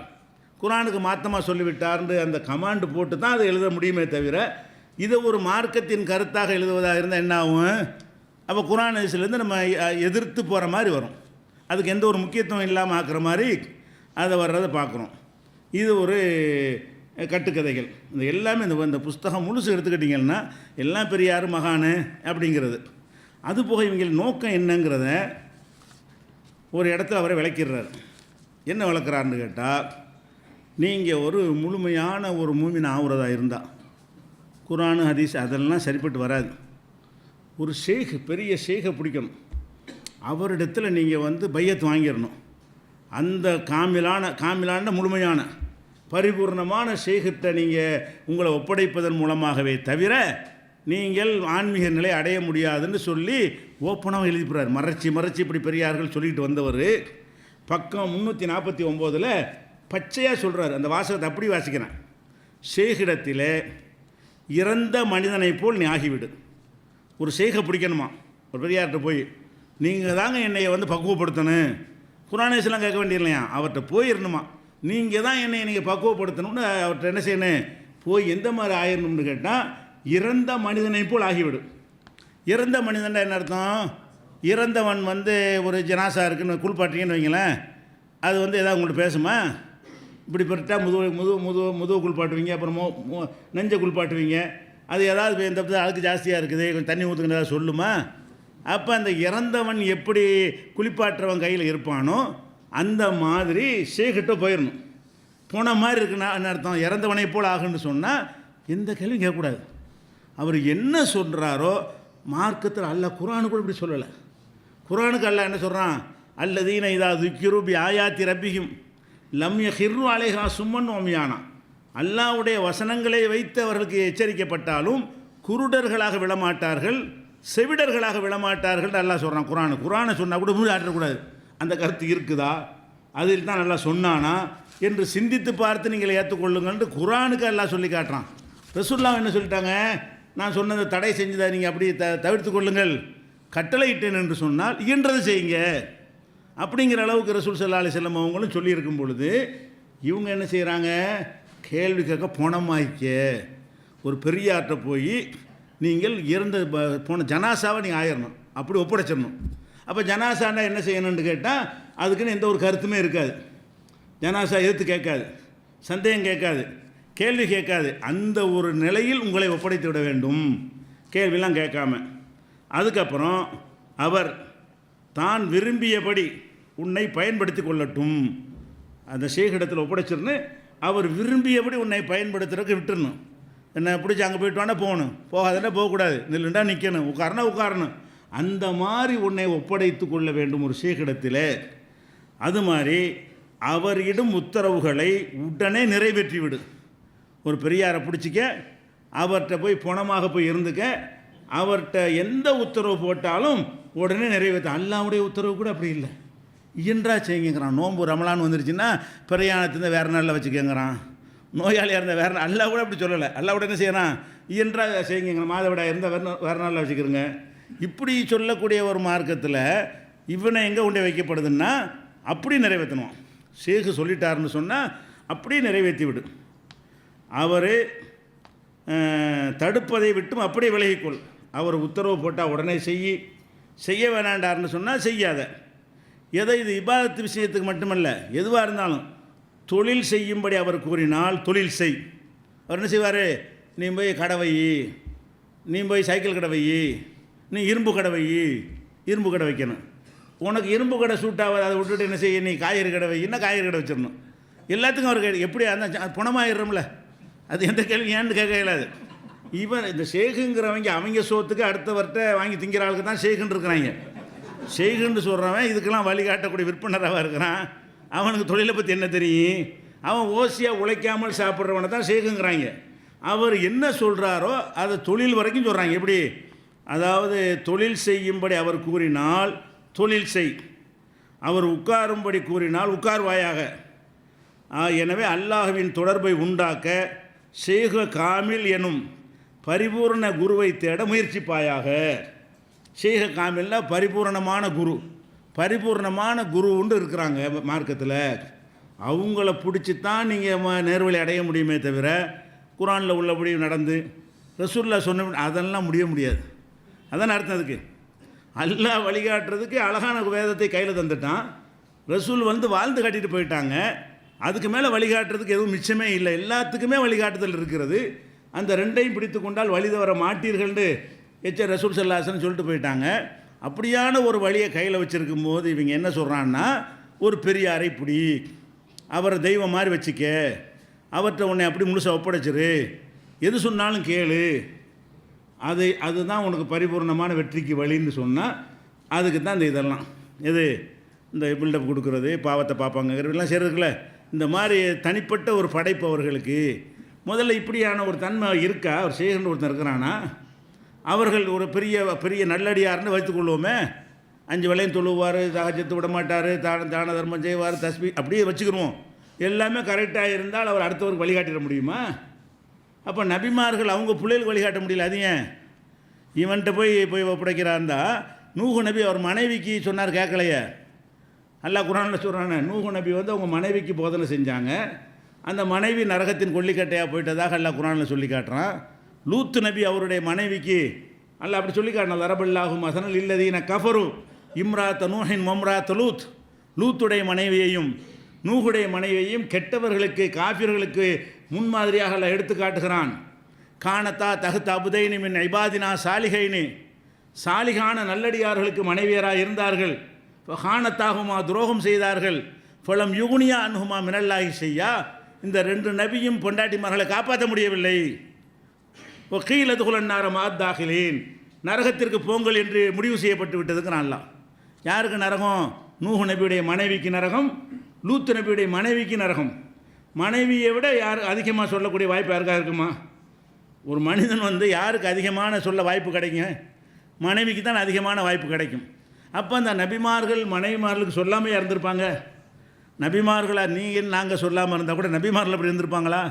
குரானுக்கு மாற்றமாக சொல்லிவிட்டார்னு அந்த கமாண்டு போட்டு தான் அதை எழுத முடியுமே தவிர, இதை ஒரு மார்க்கத்தின் கருத்தாக எழுதுவதாக இருந்தால் என்ன ஆகும்? அப்போ குரான் ஹதீஸ்லேருந்து நம்ம எதிர்த்து போகிற மாதிரி வரும். அதுக்கு எந்த ஒரு முக்கியத்துவம் இல்லாமல் ஆக்குற மாதிரி அதை வர்றதை பார்க்குறோம். இது ஒரு கட்டுக்கதைகள். இந்த எல்லாமே இந்த புஸ்தகம் முழுசு எடுத்துக்கிட்டிங்கன்னா எல்லாம் பெரியார் மகானு அப்படிங்கிறது. அதுபோக இவங்க நோக்கம் என்னங்கிறத ஒரு இடத்துல அவரை விளக்கிடுறார். என்ன விளக்குறாருன்னு கேட்டால், நீங்கள் ஒரு முழுமையான ஒரு மூமின் ஆகுறதா இருந்தால் குரானு ஹதீஸ் அதெல்லாம் சரிப்பட்டு வராது. ஒரு ஷேக், பெரிய ஷேக்கை பிடிக்கணும், அவரிடத்தில் நீங்கள் பையத்து வாங்கிடணும். அந்த காமிலான முழுமையான பரிபூர்ணமான ஷேக்கிட்ட நீங்கள் உங்களை ஒப்படைப்பதன் மூலமாகவே தவிர நீங்கள் ஆன்மீக நிலை அடைய முடியாதுன்னு சொல்லி ஓப்பனாக எழுதிப்படுறார். மறைச்சி இப்படி பெரியார்கள் சொல்லிட்டு வந்தவர் பக்கம் 349 பச்சையாக சொல்கிறார். அந்த வாசகத்தை அப்படி வாசிக்கிறேன். ஷேக்கிடத்தில் இறந்த மனிதனை போல் நீ ஆகிவிடு. ஒரு ஷேக்கை பிடிக்கணுமா, ஒரு பெரியார்கிட்ட போய் நீங்கள் தாங்க என்னை பக்குவப்படுத்தணும், குரானேஸ்லாம் கேட்க வேண்டியதில்லையா, அவர்கிட்ட போயிடணுமா, நீங்கள் தான் என்னை பக்குவப்படுத்தணும்னு அவர்கிட்ட என்ன செய்யணும், போய் எந்த மாதிரி ஆயிடணும்னு கேட்டால் இறந்த மனிதனை போல் ஆகிவிடும். இறந்த மனிதன் என்ன அர்த்தம்? இறந்தவன் ஒரு ஜனாசா இருக்குன்னு குளிப்பாட்டிங்கன்னு வைங்களேன், அது ஏதாவது உங்கள்கிட்ட பேசுமா? இப்படி பெருட்டால் முதுகு குளிப்பாட்டுவீங்க, அப்புறம் நெஞ்சை குளிப்பாட்டுவீங்க, அது ஏதாவது இந்த அழுக்கு ஜாஸ்தியாக இருக்குது கொஞ்சம் தண்ணி ஊற்றுக்குன்னு ஏதாவது சொல்லுமா? அப்போ அந்த இறந்தவன் எப்படி குளிப்பாட்டுறவன் கையில் இருப்பானோ அந்த மாதிரி ஷேக்கிட்ட போயிடணும். போன மாதிரி இருக்குன்னா என்ன அர்த்தம்? இறந்தவனை போல் ஆகுன்னு சொன்னால் எந்த கேள்வியும் கேட்கக்கூடாது. அவர் என்ன சொல்கிறாரோ மார்க்கத்தில் அல்லாஹ் குரானு கூட இப்படி சொல்லலை. குரானுக்கு அல்லாஹ் என்ன சொல்கிறான்? அல்லதீன இதா துக்கிரு பி ஆயாத்தி ரப்பிஹிம் லம் யஹிர்ரு அலைஹா சும்மன் ஒமியானா. அல்லாஹ்வுடைய வசனங்களை வைத்து அவர்களுக்கு எச்சரிக்கப்பட்டாலும் குருடர்களாக விழமாட்டார்கள், செவிடர்களாக விழமாட்டார்கள் அல்லாஹ் சொல்கிறான். குரானை சொன்னால் கூட மூடி ஆட்டக்கூடாது. அந்த கருத்து இருக்குதா, அதில் தான் நல்லா சொன்னானா என்று சிந்தித்து பார்த்து நீங்கள் ஏற்றுக்கொள்ளுங்கள்னு குரானுக்கு எல்லாம் சொல்லி காட்டுறான். ரசூலுல்லாஹ் என்ன சொல்லிட்டாங்க, நான் சொன்னதை தடை செஞ்சதை நீங்கள் அப்படி தவிர்த்து கொள்ளுங்கள், கட்டளையிட்டேன் என்று சொன்னால் இயன்றதை செய்யுங்க அப்படிங்கிற அளவுக்கு ரசூல் ஸல்லல்லாஹு அலைஹி வஸல்லம் அவங்களும் சொல்லியிருக்கும் பொழுது இவங்க என்ன செய்கிறாங்க, கேள்வி கேட்க பணமாய்க்க ஒரு பெரியார்கிட்ட போய் நீங்கள் இறந்து போன ஜனாசாவை நீங்கள் ஆயிடணும், அப்படி ஒப்படைச்சிடணும். அப்போ ஜனாசானா என்ன செய்யணும்னு கேட்டால் அதுக்குன்னு எந்த ஒரு கருத்துமே இருக்காது. ஜனாசா எதிர்த்து கேட்காது, சந்தேகம் கேட்காது, கேள்வி கேட்காது. அந்த ஒரு நிலையில் உங்களை ஒப்படைத்து விட வேண்டும், கேள்விலாம் கேட்காம. அதுக்கப்புறம் அவர் தான் விரும்பியபடி உன்னை பயன்படுத்தி கொள்ளட்டும், அந்த ஷேக்கிடத்தில் ஒப்படைச்சிருன்னு அவர் விரும்பியபடி உன்னை பயன்படுத்துறதுக்கு விட்டுருணும். என்ன பிடிச்சி அங்கே போயிட்டு வானா போகணும், போகாதுன்னா போகக்கூடாது, நில்லுண்டா நிற்கணும், உட்காரணும். அந்த மாதிரி உன்னை ஒப்படைத்து கொள்ள வேண்டும் ஒரு ஷேக்கிடத்தில். அது மாதிரி அவரிடம் உத்தரவுகளை உடனே நிறைவேற்றி விடு. ஒரு பெரியாரை பிடிச்சிக்க, அவர்கிட்ட போய் பணமாக போய் இருந்துக்க, அவர்கிட்ட எந்த உத்தரவு போட்டாலும் உடனே நிறைவேற்ற. அல்லாஹ்வுடைய உத்தரவு கூட அப்படி இல்லை, இயன்றா செய்யுங்கிறான். நோன்பு ரமலான் வந்துருச்சுன்னா பிரயாணத்துலேருந்து வேறு நாளில் வச்சுக்கங்கிறான். நோயாளியாக இருந்தால் வேறு நாள், அல்லாஹ் கூட அப்படி சொல்லலை. அல்லாஹ் கூட என்ன செய்யறான், இயன்றா செய்யுங்கிறான். மாதவிடாய் இருந்தால் வேறு நாளில் வச்சுக்கிறோங்க. இப்படி சொல்லக்கூடிய ஒரு மார்க்கத்தில் இவனை எங்கே கொண்டு வைக்கப்படுதுன்னா அப்படி நிறைவேற்றணும். ஷேக்கு சொல்லிட்டாருன்னு சொன்னால் அப்படியே நிறைவேற்றி விடு. அவர் தடுப்பதை விட்டும் அப்படியே விலகிக்கொள். அவர் உத்தரவு போட்டால் உடனே செய்ய வேணாண்டார்னு சொன்னால் செய்யாத. எதை இது இபாதத்து விஷயத்துக்கு மட்டுமல்ல, எதுவாக இருந்தாலும் தொழில் செய்யும்படி அவர் கூறினால் தொழில் செய். அவர் என்ன செய்வார், நீ போய் கடை வை, நீ போய் சைக்கிள் கடை வை, நீ இரும்பு கடை வை, இரும்பு கடை வைக்கணும். உனக்கு இரும்பு கடை சூட் ஆகாது, அதை விட்டுட்டு என்ன செய்ய, நீ காய்கறி கடை வைன்னா காய்கறி கடை வச்சிடணும். எல்லாத்துக்கும் அவர் கேள்வி எப்படி அந்த பணமாயிடுறோம்ல, அது எந்த கேள்வி ஏன்னு கேட்க இயலாது. இவன் இந்த ஷேக்குங்கிறவங்க அவங்க சோத்துக்கு அடுத்தவர்கிட்ட வாங்கி திங்கிற ஆளுக்கு தான் ஷேக்குன்னு இருக்கிறாங்க. ஷேக்குன்னு சொல்கிறவன் இதுக்கெல்லாம் வழிகாட்டக்கூடிய விற்பனராக இருக்கிறான். அவனுக்கு தொழிலை பற்றி என்ன தெரியும், அவன் ஓசியாக உழைக்காமல் சாப்பிட்றவனை தான் ஷேக்குங்கிறாங்க. அவர் என்ன சொல்கிறாரோ அதை தொழில் வரைக்கும் சொல்கிறாங்க. எப்படி, அதாவது தொழில் செய்யும்படி அவர் கூறினால் தொழில் செய், அவர் உட்காரும்படி கூறினால் உட்கார்வாயாக. எனவே அல்லாஹ்வின் தொடர்பை உண்டாக்க ஷேக காமில் எனும் பரிபூர்ண குருவை தேட முயற்சிப்பாயாக. ஷேக காமில்னா பரிபூர்ணமான குரு, பரிபூர்ணமான குரு உண்டு இருக்கிறாங்க மார்க்கத்தில். அவங்கள பிடிச்சி தான் நீங்கள் நேர்வழி அடைய முடியுமே தவிர குரானில் உள்ளபடி நடந்து ரசூலுல்லாஹ் சொன்ன அதெல்லாம் முடியாது. அதான் அர்த்தம். அதுக்கு அல்லாஹ் வழிகாட்டுறதுக்கு அழகான வேதத்தை கையில் தந்துட்டான். ரசூல் வாழ்ந்து காட்டிட்டு போயிட்டாங்க. அதுக்கு மேலே வழிகாட்டுறதுக்கு எதுவும் மிச்சமே இல்லை. எல்லாத்துக்குமே வழிகாட்டுதல் இருக்கிறது. அந்த ரெண்டையும் பிடித்து கொண்டால் வழி தவற மாட்டீர்கள்னு ரசூல் ஸல்லல்லாஹு அலைஹி வஸல்லம் சொல்லிட்டு போயிட்டாங்க. அப்படியான ஒரு வழியை கையில் வச்சுருக்கும் போது இவங்க என்ன சொல்கிறான்னா, ஒரு பெரியாரை பிடி, அவரை தெய்வம் மாதிரி வச்சுக்க, அவர்கிட்ட உன்னை அப்படி முழுசாக ஒப்படைச்சிரு, எது சொன்னாலும் கேளு, அதுதான் உனக்கு பரிபூர்ணமான வெற்றிக்கு வழின்னு சொன்னால் அதுக்கு தான் இந்த இதெல்லாம் எது இந்த பில்டப் கொடுக்குறது, பாவத்தை பார்ப்பாங்கிறதெல்லாம் செய்கிறதுக்குல இந்த மாதிரி தனிப்பட்ட ஒரு படைப்பு அவர்களுக்கு முதல்ல இப்படியான ஒரு தன்மை இருக்கா? அவர் செய்கின்ற ஒருத்தன் இருக்கிறானா? அவர்கள் ஒரு பெரிய நல்லடியார்னு வைத்துக்கொள்வோமே, 5 வேளையும் தொழுவார், தஹஜ்ஜத் விட மாட்டார், தான தர்மம் செய்வார், தஸ்பீஹ் அப்படியே வச்சுக்கிடுவோம். எல்லாமே கரெக்டாக இருந்தால் அவர் அடுத்தவருக்கு வழிகாட்டிட முடியுமா? அப்போ நபிமார்கள் அவங்க பிள்ளைகளுக்கு வழிகாட்ட முடியல. அது ஏன் இவன்கிட்ட போய் ஒப்படைக்கிறாருந்தா? நூஹு நபி அவர் மனைவிக்கு சொன்னார், கேட்கலையே. அல்லாஹ் குர்ஆனில் சொல்கிறானே, நூஹு நபி அவங்க மனைவிக்கு போதனை செஞ்சாங்க. அந்த மனைவி நரகத்தின் கொல்லிக்கட்டையாக போயிட்டதாக அல்லாஹ் குர்ஆனில் சொல்லி காட்டுறான். லூத்து நபி அவருடைய மனைவிக்கு அல்லாஹ் அப்படி சொல்லி காட்டினான், லரபல்லாஹு மஸலன் இல்லதீன கஃபரு இம்ராத்த நூஹின் மம்ராத்த லூத். லூத்துடைய மனைவியையும் நூஹுடைய மனைவியையும் கெட்டவர்களுக்கு, காஃபிர்களுக்கு முன்மாதிரியாக அல்லாஹ் எடுத்து காட்டுகிறான். கானத்தா தகுத்த அபுதைனி மின் இபாதினா சாலிகைனி, சாலிகான நல்லடியார்களுக்கு மனைவியராக இருந்தார்கள். கானத்தாகுமா துரோகம் செய்தார்கள். ஃபலம் யுகுனியா அன்ஹுமா மினல்லாஹி செய்யா, இந்த 2 நபியும் பொண்டாட்டிமார்களை காப்பாற்ற முடியவில்லை. கீழ துகுலன்னார மாத்தாகிலேன், நரகத்திற்கு போங்கள் என்று முடிவு செய்யப்பட்டு விட்டதுங்கிறான் அல்லாஹ். யாருக்கு நரகம்? நூஹு நபியுடைய மனைவிக்கு நரகம், லூத்து நபியுடைய மனைவிக்கு நரகம். மனைவியை விட யார் அதிகமாக சொல்லக்கூடிய வாய்ப்பு யாருக்காக இருக்குமா? ஒரு மனிதன் யாருக்கு அதிகமான சொல்ல வாய்ப்பு கிடைக்கும்? மனைவிக்கு தான் அதிகமான வாய்ப்பு கிடைக்கும். அப்போ அந்த நபிமார்கள் மனைவிமார்களுக்கு சொல்லாமையே இருந்திருப்பாங்க? நபிமார்களா நீங்கள் நாங்கள் சொல்லாமல் இருந்தால் கூட நபிமார்கள் அப்படி இருந்திருப்பாங்களா?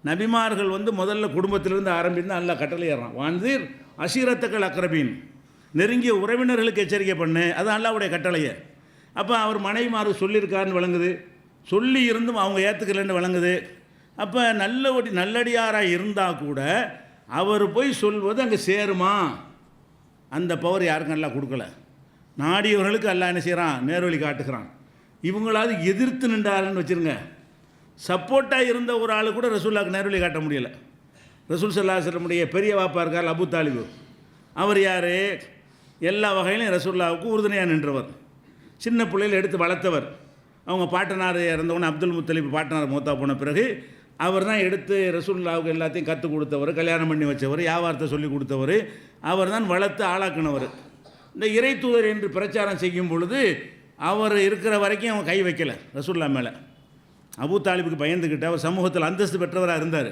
நபிமார்கள் வந்து முதல்ல குடும்பத்திலிருந்து ஆரம்பித்து அல்ல கட்டளையிடுறான். வான்தீர் அஷீரத்தக்கள் அக்ரபீன், நெருங்கிய உறவினர்களுக்கு எச்சரிக்கை பண்ணு, அது அல்லாவுடைய கட்டளையை. அப்போ அவர் மனைவிமார் சொல்லியிருக்காருன்னு விளங்குது, சொல்லி இருந்தும் அவங்க ஏற்றுக்கலன்னு விளங்குது. அப்போ நல்லடியாராக இருந்தால் கூட அவர் போய் சொல்வது அங்கே சேருமா? அந்த பவர் யாருக்கும் எல்லாம் கொடுக்கல. நாடியவர்களுக்கு எல்லாம் என்ன செய்கிறான்? நேர்வழி காட்டுகிறான். இவங்களாவது எதிர்த்து நின்றாருன்னு வச்சுருங்க, சப்போர்ட்டாக இருந்த ஒரு ஆள் கூட ரசூலுல்லாஹ்க்கு நேர்வழி காட்ட முடியலை. ரசூல் ஸல்லல்லாஹு அலைஹி வஸல்லமுடைய பெரிய வாப்பா இருக்கார் அபூ தாலிப், அவர் யார்? எல்லா வகையிலும் ரசூலுல்லாஹ்வுக்கு உறுதுணையாக நின்றவர், சின்ன பிள்ளையில் எடுத்து வளர்த்தவர். அவங்க பாட்டனார் இறந்தவொன்னே அப்துல் முத்தலிப் பாட்டனார் மூத்தா போன பிறகு அவர் தான் எடுத்து ரசூலுல்லாஹ்வுக்கு எல்லாத்தையும் கற்றுக் கொடுத்தவர், கல்யாணம் பண்ணி வச்சவர், வியாபாரத்தை சொல்லி கொடுத்தவர், அவர் தான் வளர்த்து ஆளாக்குனவர். இந்த இறை தூதர் என்று பிரச்சாரம் செய்யும் பொழுது அவர் இருக்கிற வரைக்கும் அவன் கை வைக்கலை ரசூலுல்லாஹ் மேலே. அபூ தாலிபுக்கு பயந்துக்கிட்டு அவர் சமூகத்தில் அந்தஸ்து பெற்றவராக இருந்தார்.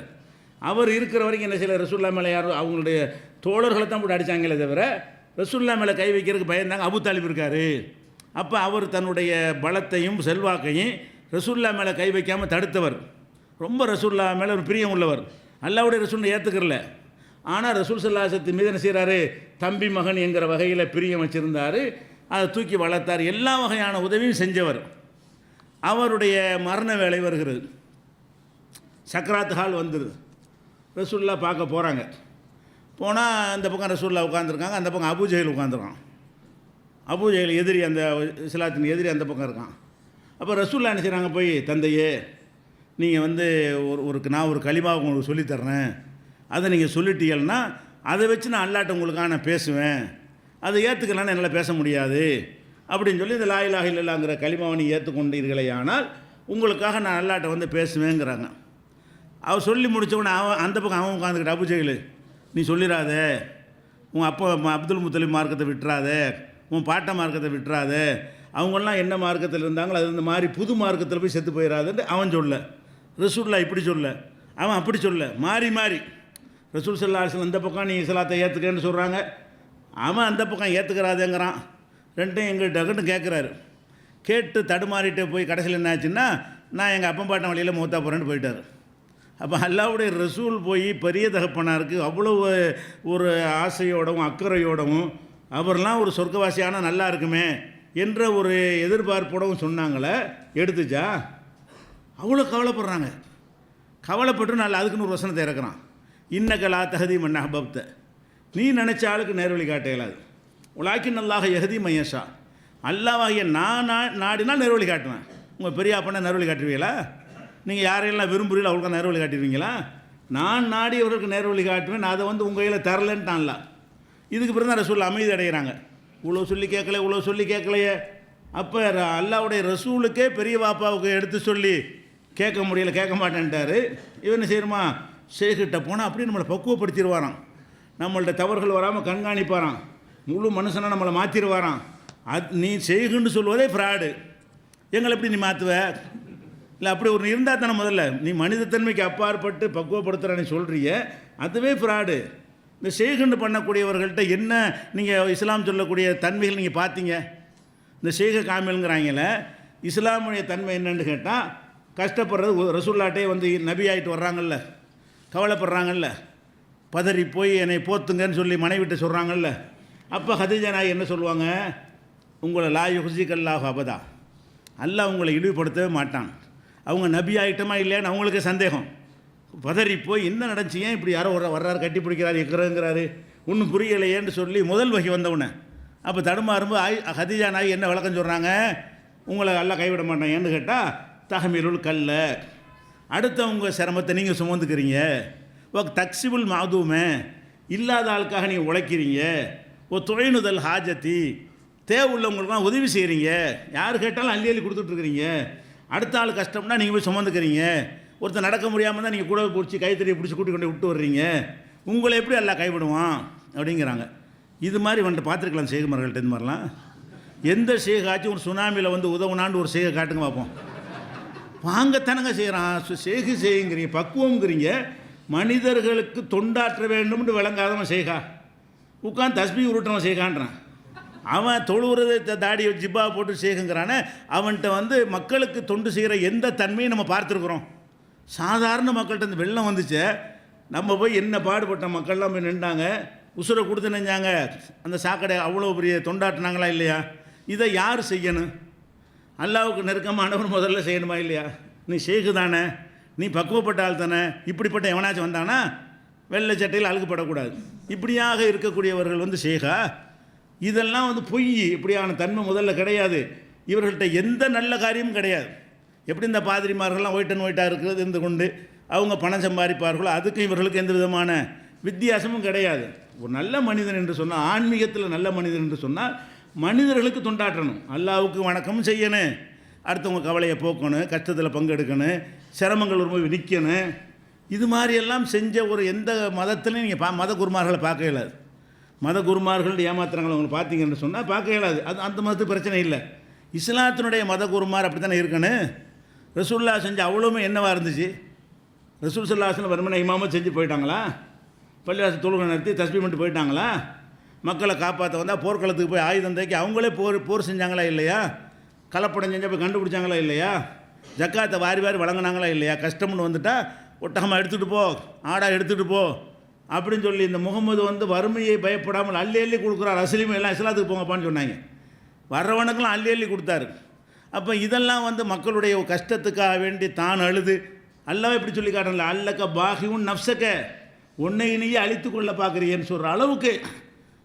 அவர் இருக்கிற வரைக்கும் என்ன செய்யலை, ரசூலுல்லாஹ் மேலே யாரும் அவங்களுடைய தோழர்களை தான் போட்டு அடித்தாங்களே தவிர ரசூலுல்லாஹ் மேலே கை வைக்கிறதுக்கு பயந்தாங்க. அபூ தாலிப் இருக்கார். அப்போ அவர் தன்னுடைய பலத்தையும் செல்வாக்கையும் ரசூலுல்லாஹ் மேலே கை வைக்காமல் தடுத்தவர். ரொம்ப ரசூலுல்லாஹ் மேலே ஒரு பிரியம் உள்ளவர். அல்லாஹ்வுடைய ரசூலை ஏற்றுக்கிறல, ஆனால் ரசூல் ஸல்லல்லாஹு அலைஹி வஸல்லம் மீது என்ன செய்கிறாரு? தம்பி மகன் என்கிற வகையில் பிரியம் வச்சுருந்தார். அதை தூக்கி வளர்த்தார், எல்லா வகையான உதவியும் செஞ்சவர். அவருடைய மரண வேலை வருகிறது, சக்ராத் ஹால் வந்துடுது. ரசூலுல்லாஹ் பார்க்க போகிறாங்க. போனால் அந்த பக்கம் ரசூலுல்லாஹ் உட்காந்துருக்காங்க, அந்த பக்கம் அபூ ஜஹல் உட்காந்துருக்கான். அபூ ஜஹல் எதிரி, அந்த இஸ்லாத்தின் எதிரி அந்த பக்கம் இருக்கான். அப்போ ரசூலுல்லாஹ் என்ன செய்கிறாங்க? போய் தந்தையே, நீங்கள் வந்து நான் ஒரு கலிமா உங்களுக்கு சொல்லித்தர்றேன், அதை நீங்கள் சொல்லிட்டீங்கன்னா அதை வச்சு நான் அல்லாட்ட உங்களுக்காக நான் பேசுவேன், அதை ஏற்றுக்கலான்னு என்னால் பேச முடியாது அப்படின்னு சொல்லி இந்த லா இலாஹ இல்லல்லாஹ்ங்கிற கலிமாவை நீ ஏற்றுக்கொண்டீர்களே ஆனால் உங்களுக்காக நான் அல்லாட்ட வந்து பேசுவேங்கிறாங்க. அவர் சொல்லி முடித்தவொடனே அந்த பக்கம் அவன் உட்காந்துக்கிட்ட, அபூ ஜஹல் நீ சொல்லிடாத, உன் அப்பா அப்துல் முத்தலிப் மார்க்கத்தை விட்டுறாத, உன் பாட்ட மார்க்கத்தை விட்டுறாத, அவங்களாம் என்ன மார்க்கத்தில் இருந்தாங்களோ அது இந்த மாதிரி புது மார்க்கத்தில் போய் செத்து போயிடாதுன்னு அவன் சொல்ல. ரசூலுல்லாஹ் இப்படி சொல்ல, அவன் அப்படி சொல்ல, மாறி மாறி ரசூல் ஸல்லல்லாஹு அலைஹி வஸல்லம் இந்த பக்கம் நீ இஸ்லாத்தை ஏற்றுக்கன்னு சொல்கிறாங்க, அவன் அந்த பக்கம் ஏற்றுக்கிறாதேங்கிறான். ரெண்டையும் எங்கள்கிட்ட கேட்குறாரு. கேட்டு தடுமாறிட்டு போய் கடைசியில் என்ன ஆச்சுன்னா, நான் எங்கள் அப்பன் பாட்டன் வழியில் மூத்தா போகிறேன்னு போயிட்டார். அப்போ அல்லாஹ்வுடைய ரசூல் போய் பெரிய தகப்பனாருக்கு அவ்வளவு ஒரு ஆசையோடவும் அக்கறையோடவும் அவர்லாம் ஒரு சொர்க்கவாசியான நல்லா இருக்குமே என்ற ஒரு எதிர்பார்ப்போடவும் சொன்னாங்களே, எடுத்துச்சா? அவ்வளோ கவலைப்படுறாங்க. கவலைப்பட்டு நல்ல அதுக்குன்னு ஒரு வசனத்தை இறக்குறான், இன்னகலா தஹதி மன் அஹ்பப்த, நீ நினச்ச ஆளுக்கு நேர்வழி காட்ட இயலாது, உலாக்கின் அல்லாஹ் யஹதி மையஷா, அல்லாஹ்வாகிய நான் நாடினால் நேர்வழி காட்டுவேன். உங்கள் பெரிய அப்பனா நேர்வழி காட்டுவீங்களா? நீங்கள் யாரையெல்லாம் விரும்புகிறீங்களோ அவளுக்கு நேர்வழி காட்டுவீங்களா? நான் நாடியவர்களுக்கு நேர்வழி காட்டுவேன், நான் அதை வந்து உங்கள் கையில் தரலன்ட்டான்ல. இதுக்கு பிறகு தான் ரசூல் அமைதி அடைகிறாங்க. இவ்வளோ சொல்லி கேட்கலையே. அப்போ அல்லாஹ்வுடைய ரசூலுக்கே பெரிய பாப்பாவுக்கு எடுத்து சொல்லி கேட்க முடியல, கேட்க மாட்டேன்ட்டார். இவன் செய்யுமா, ஷேக்கிட்ட போனால் அப்படியே நம்மளை பக்குவப்படுத்திடுவாராம், நம்மள்ட்ட தவறுகள் வராமல் கண்காணிப்பாராம், முழு மனுஷனாக நம்மளை மாற்றிடுவாராம். நீ செய்குன்னு சொல்வதே ஃப்ராடு, எங்களை எப்படி நீ மாற்றுவ? இல்லை அப்படி ஒரு இருந்தால் தானே முதல்ல நீ மனிதத்தன்மைக்கு அப்பாற்பட்டு பக்குவப்படுத்துகிறான்னு சொல்கிறிய, அதுவே ஃப்ராடு. இந்த ஷேகுன்னு பண்ணக்கூடியவர்கள்ட்ட என்ன நீங்கள் இஸ்லாம் சொல்லக்கூடிய தன்மைகள் நீங்கள் பார்த்தீங்க? இந்த ஷேக காமில்ங்கிறாங்கள, இஸ்லாமுடைய தன்மை என்னன்னு கேட்டால் கஷ்டப்படுறது. ரசூல்லாட்டே வந்து நபி ஆகிட்டு வர்றாங்கல்ல, கவலைப்படுறாங்கல்ல, பதறி போய் என்னை போத்துங்கன்னு சொல்லி மனைவிட்டு சொல்கிறாங்கல்ல. அப்போ ஹதீஜா நாய் என்ன சொல்லுவாங்க? உங்களை லா யுஹ்ஸிகல்லாஹு அபதா, அல்லாஹ் உங்களை இழிவுபடுத்தவே மாட்டான். அவங்க நபி ஆகிட்டமா இல்லையான்னு அவங்களுக்கு சந்தேகம். பதறி போய் என்ன நடந்துச்சு, ஏன் இப்படி யாரோ வர்றாரு, கட்டி பிடிக்கிறாரு, இருக்கிறாரு, ஒன்றும் புரியலையேன்னு சொல்லி முதல் வகை வந்தவுடனே அப்போ தடுமாறும்போது ஹதீஜா நாய் என்ன விளக்கம் சொல்கிறாங்க? உங்களை எல்லாம் கைவிட மாட்டான். ஏன்னு கேட்டால் தஹமீலுல் கல்ல, அடுத்தவங்க சிரமத்தை நீங்கள் சுமந்துக்கிறீங்க. தக்சிபுல் மாதூமே, இல்லாத ஆளுக்காக நீங்கள் உழைக்கிறீங்க. தொழினுதல் ஹாஜத்தி, தேவை உள்ளவங்களுக்குலாம் உதவி செய்கிறீங்க. யார் கேட்டாலும் அள்ளி அள்ளி கொடுத்துட்ருக்குறீங்க. அடுத்த ஆள் கஷ்டம்னா நீங்கள் போய் சுமந்துக்கிறீங்க. ஒருத்தர் நடக்க முடியாமல் தான் நீங்கள் கூட பிடிச்சி கைத்தறியை பிடிச்சி கூட்டி கொண்டு விட்டு வர்றீங்க. உங்களை எப்படி எல்லாம் கைவிடுவான் அப்படிங்கிறாங்க. இது மாதிரி வந்துட்டு பார்த்துருக்கலாம் ஷேகுமார்கள்ட்ட. இது மாதிரிலாம் எந்த ஷேகாச்சும் ஒரு சுனாமியில் வந்து உதவுனான்னு ஒரு ஷேகை காட்டுங்க பார்ப்போம். வாங்கத்தானங்க செய்கிறான். ஷேகு செய்யுங்கிறீங்க, பக்குவங்கிறீங்க. மனிதர்களுக்கு தொண்டாற்ற வேண்டும்னு விளங்காதவன் ஷேகா, உட்காந்து தஸ்பீ உருட்டவன் ஷேகான்றான். அவன் தொழுவுறதை தாடியை ஜிப்பா போட்டு ஷேகுங்கிறானே, அவன்கிட்ட வந்து மக்களுக்கு தொண்டு செய்கிற எந்த தன்மையும் நம்ம பார்த்துருக்குறோம்? சாதாரண மக்கள்கிட்ட இந்த வெள்ளம் வந்துச்சு, நம்ம போய் என்ன பாடுபட்ட மக்கள்லாம் போய் நின்றாங்க, உசுரை கொடுத்து நினைஞ்சாங்க, அந்த சாக்கடை அவ்வளோ பெரிய தொண்டாட்டினாங்களா இல்லையா? இதை யார் செய்யணும்? அல்லாவுக்கு நெருக்கமானவர் முதல்ல செய்யணுமா இல்லையா? நீ ஷேக்கு தானே, நீ பக்குவப்பட்ட ஆள் தானே, இப்படிப்பட்ட எவனாச்சும் வந்தானா வெள்ளை சட்டையில் அழுகுப்படக்கூடாது. இப்படியாக இருக்கக்கூடியவர்கள் வந்து ஷேகா? இதெல்லாம் வந்து பொய். இப்படியான தன்மை முதல்ல கிடையாது. இவர்கள்ட்ட எந்த நல்ல காரியமும் கிடையாது. எப்படி இந்த பாதிரிமார்கள்லாம் ஒயிட்டாக இருக்கிறது இருந்து கொண்டு அவங்க பணம் சம்பாதிப்பார்களோ அதுக்கும் இவர்களுக்கு எந்த விதமான வித்தியாசமும் கிடையாது. ஒரு நல்ல மனிதன் என்று சொன்னால், ஆன்மீகத்தில் நல்ல மனிதன் என்று சொன்னால் மனிதர்களுக்கு தொண்டாற்றணும், அல்லாவுக்கு வணக்கமும் செய்யணும், அடுத்தவங்க கவலையை போக்கணும், கஷ்டத்தில் பங்கெடுக்கணும், சிரமங்கள் வரும்போது நிற்கணும். இது மாதிரியெல்லாம் செஞ்ச ஒரு எந்த மதத்துலையும் நீங்கள் மத குருமார்களை பார்க்க இயலாது. மத குருமார்கள் ஏமாத்துறாங்களை அவங்க பார்த்தீங்கன்னு சொன்னால் பார்க்க இயலாது. அது அந்த மதத்துக்கு பிரச்சனை இல்லை. இஸ்லாத்தினுடைய மத குருமார் அப்படி தானே இருக்கணும். ரசூல்லா செஞ்ச அவ்வளோமே என்னவாக இருந்துச்சு? ரசூல் ஸல்லல்லாஹு வருமனை இமாமத் செஞ்சு போயிட்டாங்களா? பள்ளிவாசல் தொழுகை நடத்தி தஸ்பீ பண்ணிட்டு போயிட்டாங்களா? மக்களை காப்பாற்ற வந்தால் போர்க்களத்துக்கு போய் ஆயுதம் தைக்கி அவங்களே போர் செஞ்சாங்களா இல்லையா? கலப்படம் செஞ்சால் போய் கண்டுபிடிச்சாங்களா இல்லையா? ஜக்காத்தை வாரி வாரி வழங்கினாங்களா இல்லையா? கஷ்டம்னு வந்துட்டால் ஒட்டகமாக எடுத்துகிட்டு போ, ஆடாக எடுத்துகிட்டு போ அப்படின்னு சொல்லி இந்த முகமது வந்து வறுமையை பயப்படாமல் அள்ளி அள்ளி கொடுக்குறார். அஸ்லீம் எல்லாம் இஸ்லாத்துக்கு போங்கப்பான்னு சொன்னாங்க. வர்றவனுக்கெல்லாம் அள்ளி அள்ளி கொடுத்தாரு. அப்போ இதெல்லாம் வந்து மக்களுடைய கஷ்டத்துக்காக வேண்டி தான் அழுது அல்லாஹ் எப்படி சொல்லி காட்டல, அல்லக்க பாகிவும் நப்சக்க, உன்னை நீயே அழித்து கொள்ள பார்க்குறீன்னு சொல்கிற அளவுக்கு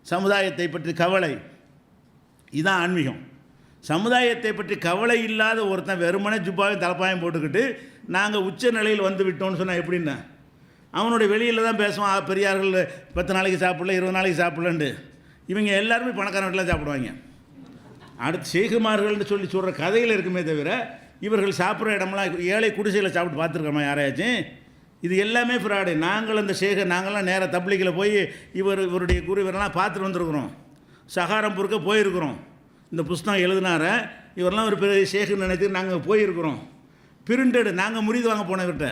சமுதாயத்தை பற்றி கவலை. இதுதான் ஆன்மீகம். சமுதாயத்தை பற்றி கவலை இல்லாத ஒருத்தன் வெறுமனே ஜுப்பாவையும் தலைப்பாயம் போட்டுக்கிட்டு நாங்கள் உச்ச நிலையில் வந்து விட்டோம்னு சொன்னால் எப்படின்னா, அவனுடைய வெளியில் தான் பேசுவான், பெரியார்கள் 10 நாளைக்கு சாப்பிடல 20 நாளைக்கு சாப்பிடலன்ட்டு. இவங்க எல்லாருமே பணக்காரன் வீட்டில் சாப்பிடுவாங்க. அடுத்து ஷேகுமார்கள்னு சொல்லி சொல்கிற கதையில் இருக்குமே தவிர இவர்கள் சாப்பிட்ற இடமெல்லாம் ஏழை குடிசையில் சாப்பிட்டு பார்த்துருக்கோமா யாரையாச்சும்? இது எல்லாமே ஃப்ராடு. நாங்கள் அந்த நாங்கள்லாம் நேராக தப்லீகில் போய் இவருடைய குரு இவரெல்லாம் பார்த்துட்டு வந்துருக்குறோம். சஹாரம்பூருக்கு போயிருக்கிறோம். இந்த புஸ்தகம் எழுதினார இவரெல்லாம் ஒரு பெரிய ஷேகுன்னு நினைத்து நாங்கள் போயிருக்கிறோம். பிரிண்டடு நாங்கள் முறிது வாங்க போனோம் இவர்கிட்ட.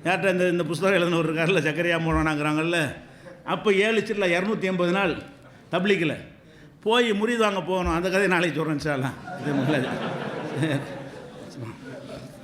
யார்கிட்ட இந்த புஸ்தகம் எழுதினவர் இருக்கார்ல, சக்கரையா போனோனாங்கிறாங்கல்ல. அப்போ 7 சில்ல 280 நாள் தப்லீகில் போய் முறிது வாங்க போகணும். அந்த கதையை நாளைக்கு சொல்கிறேன் சார்லாம். இது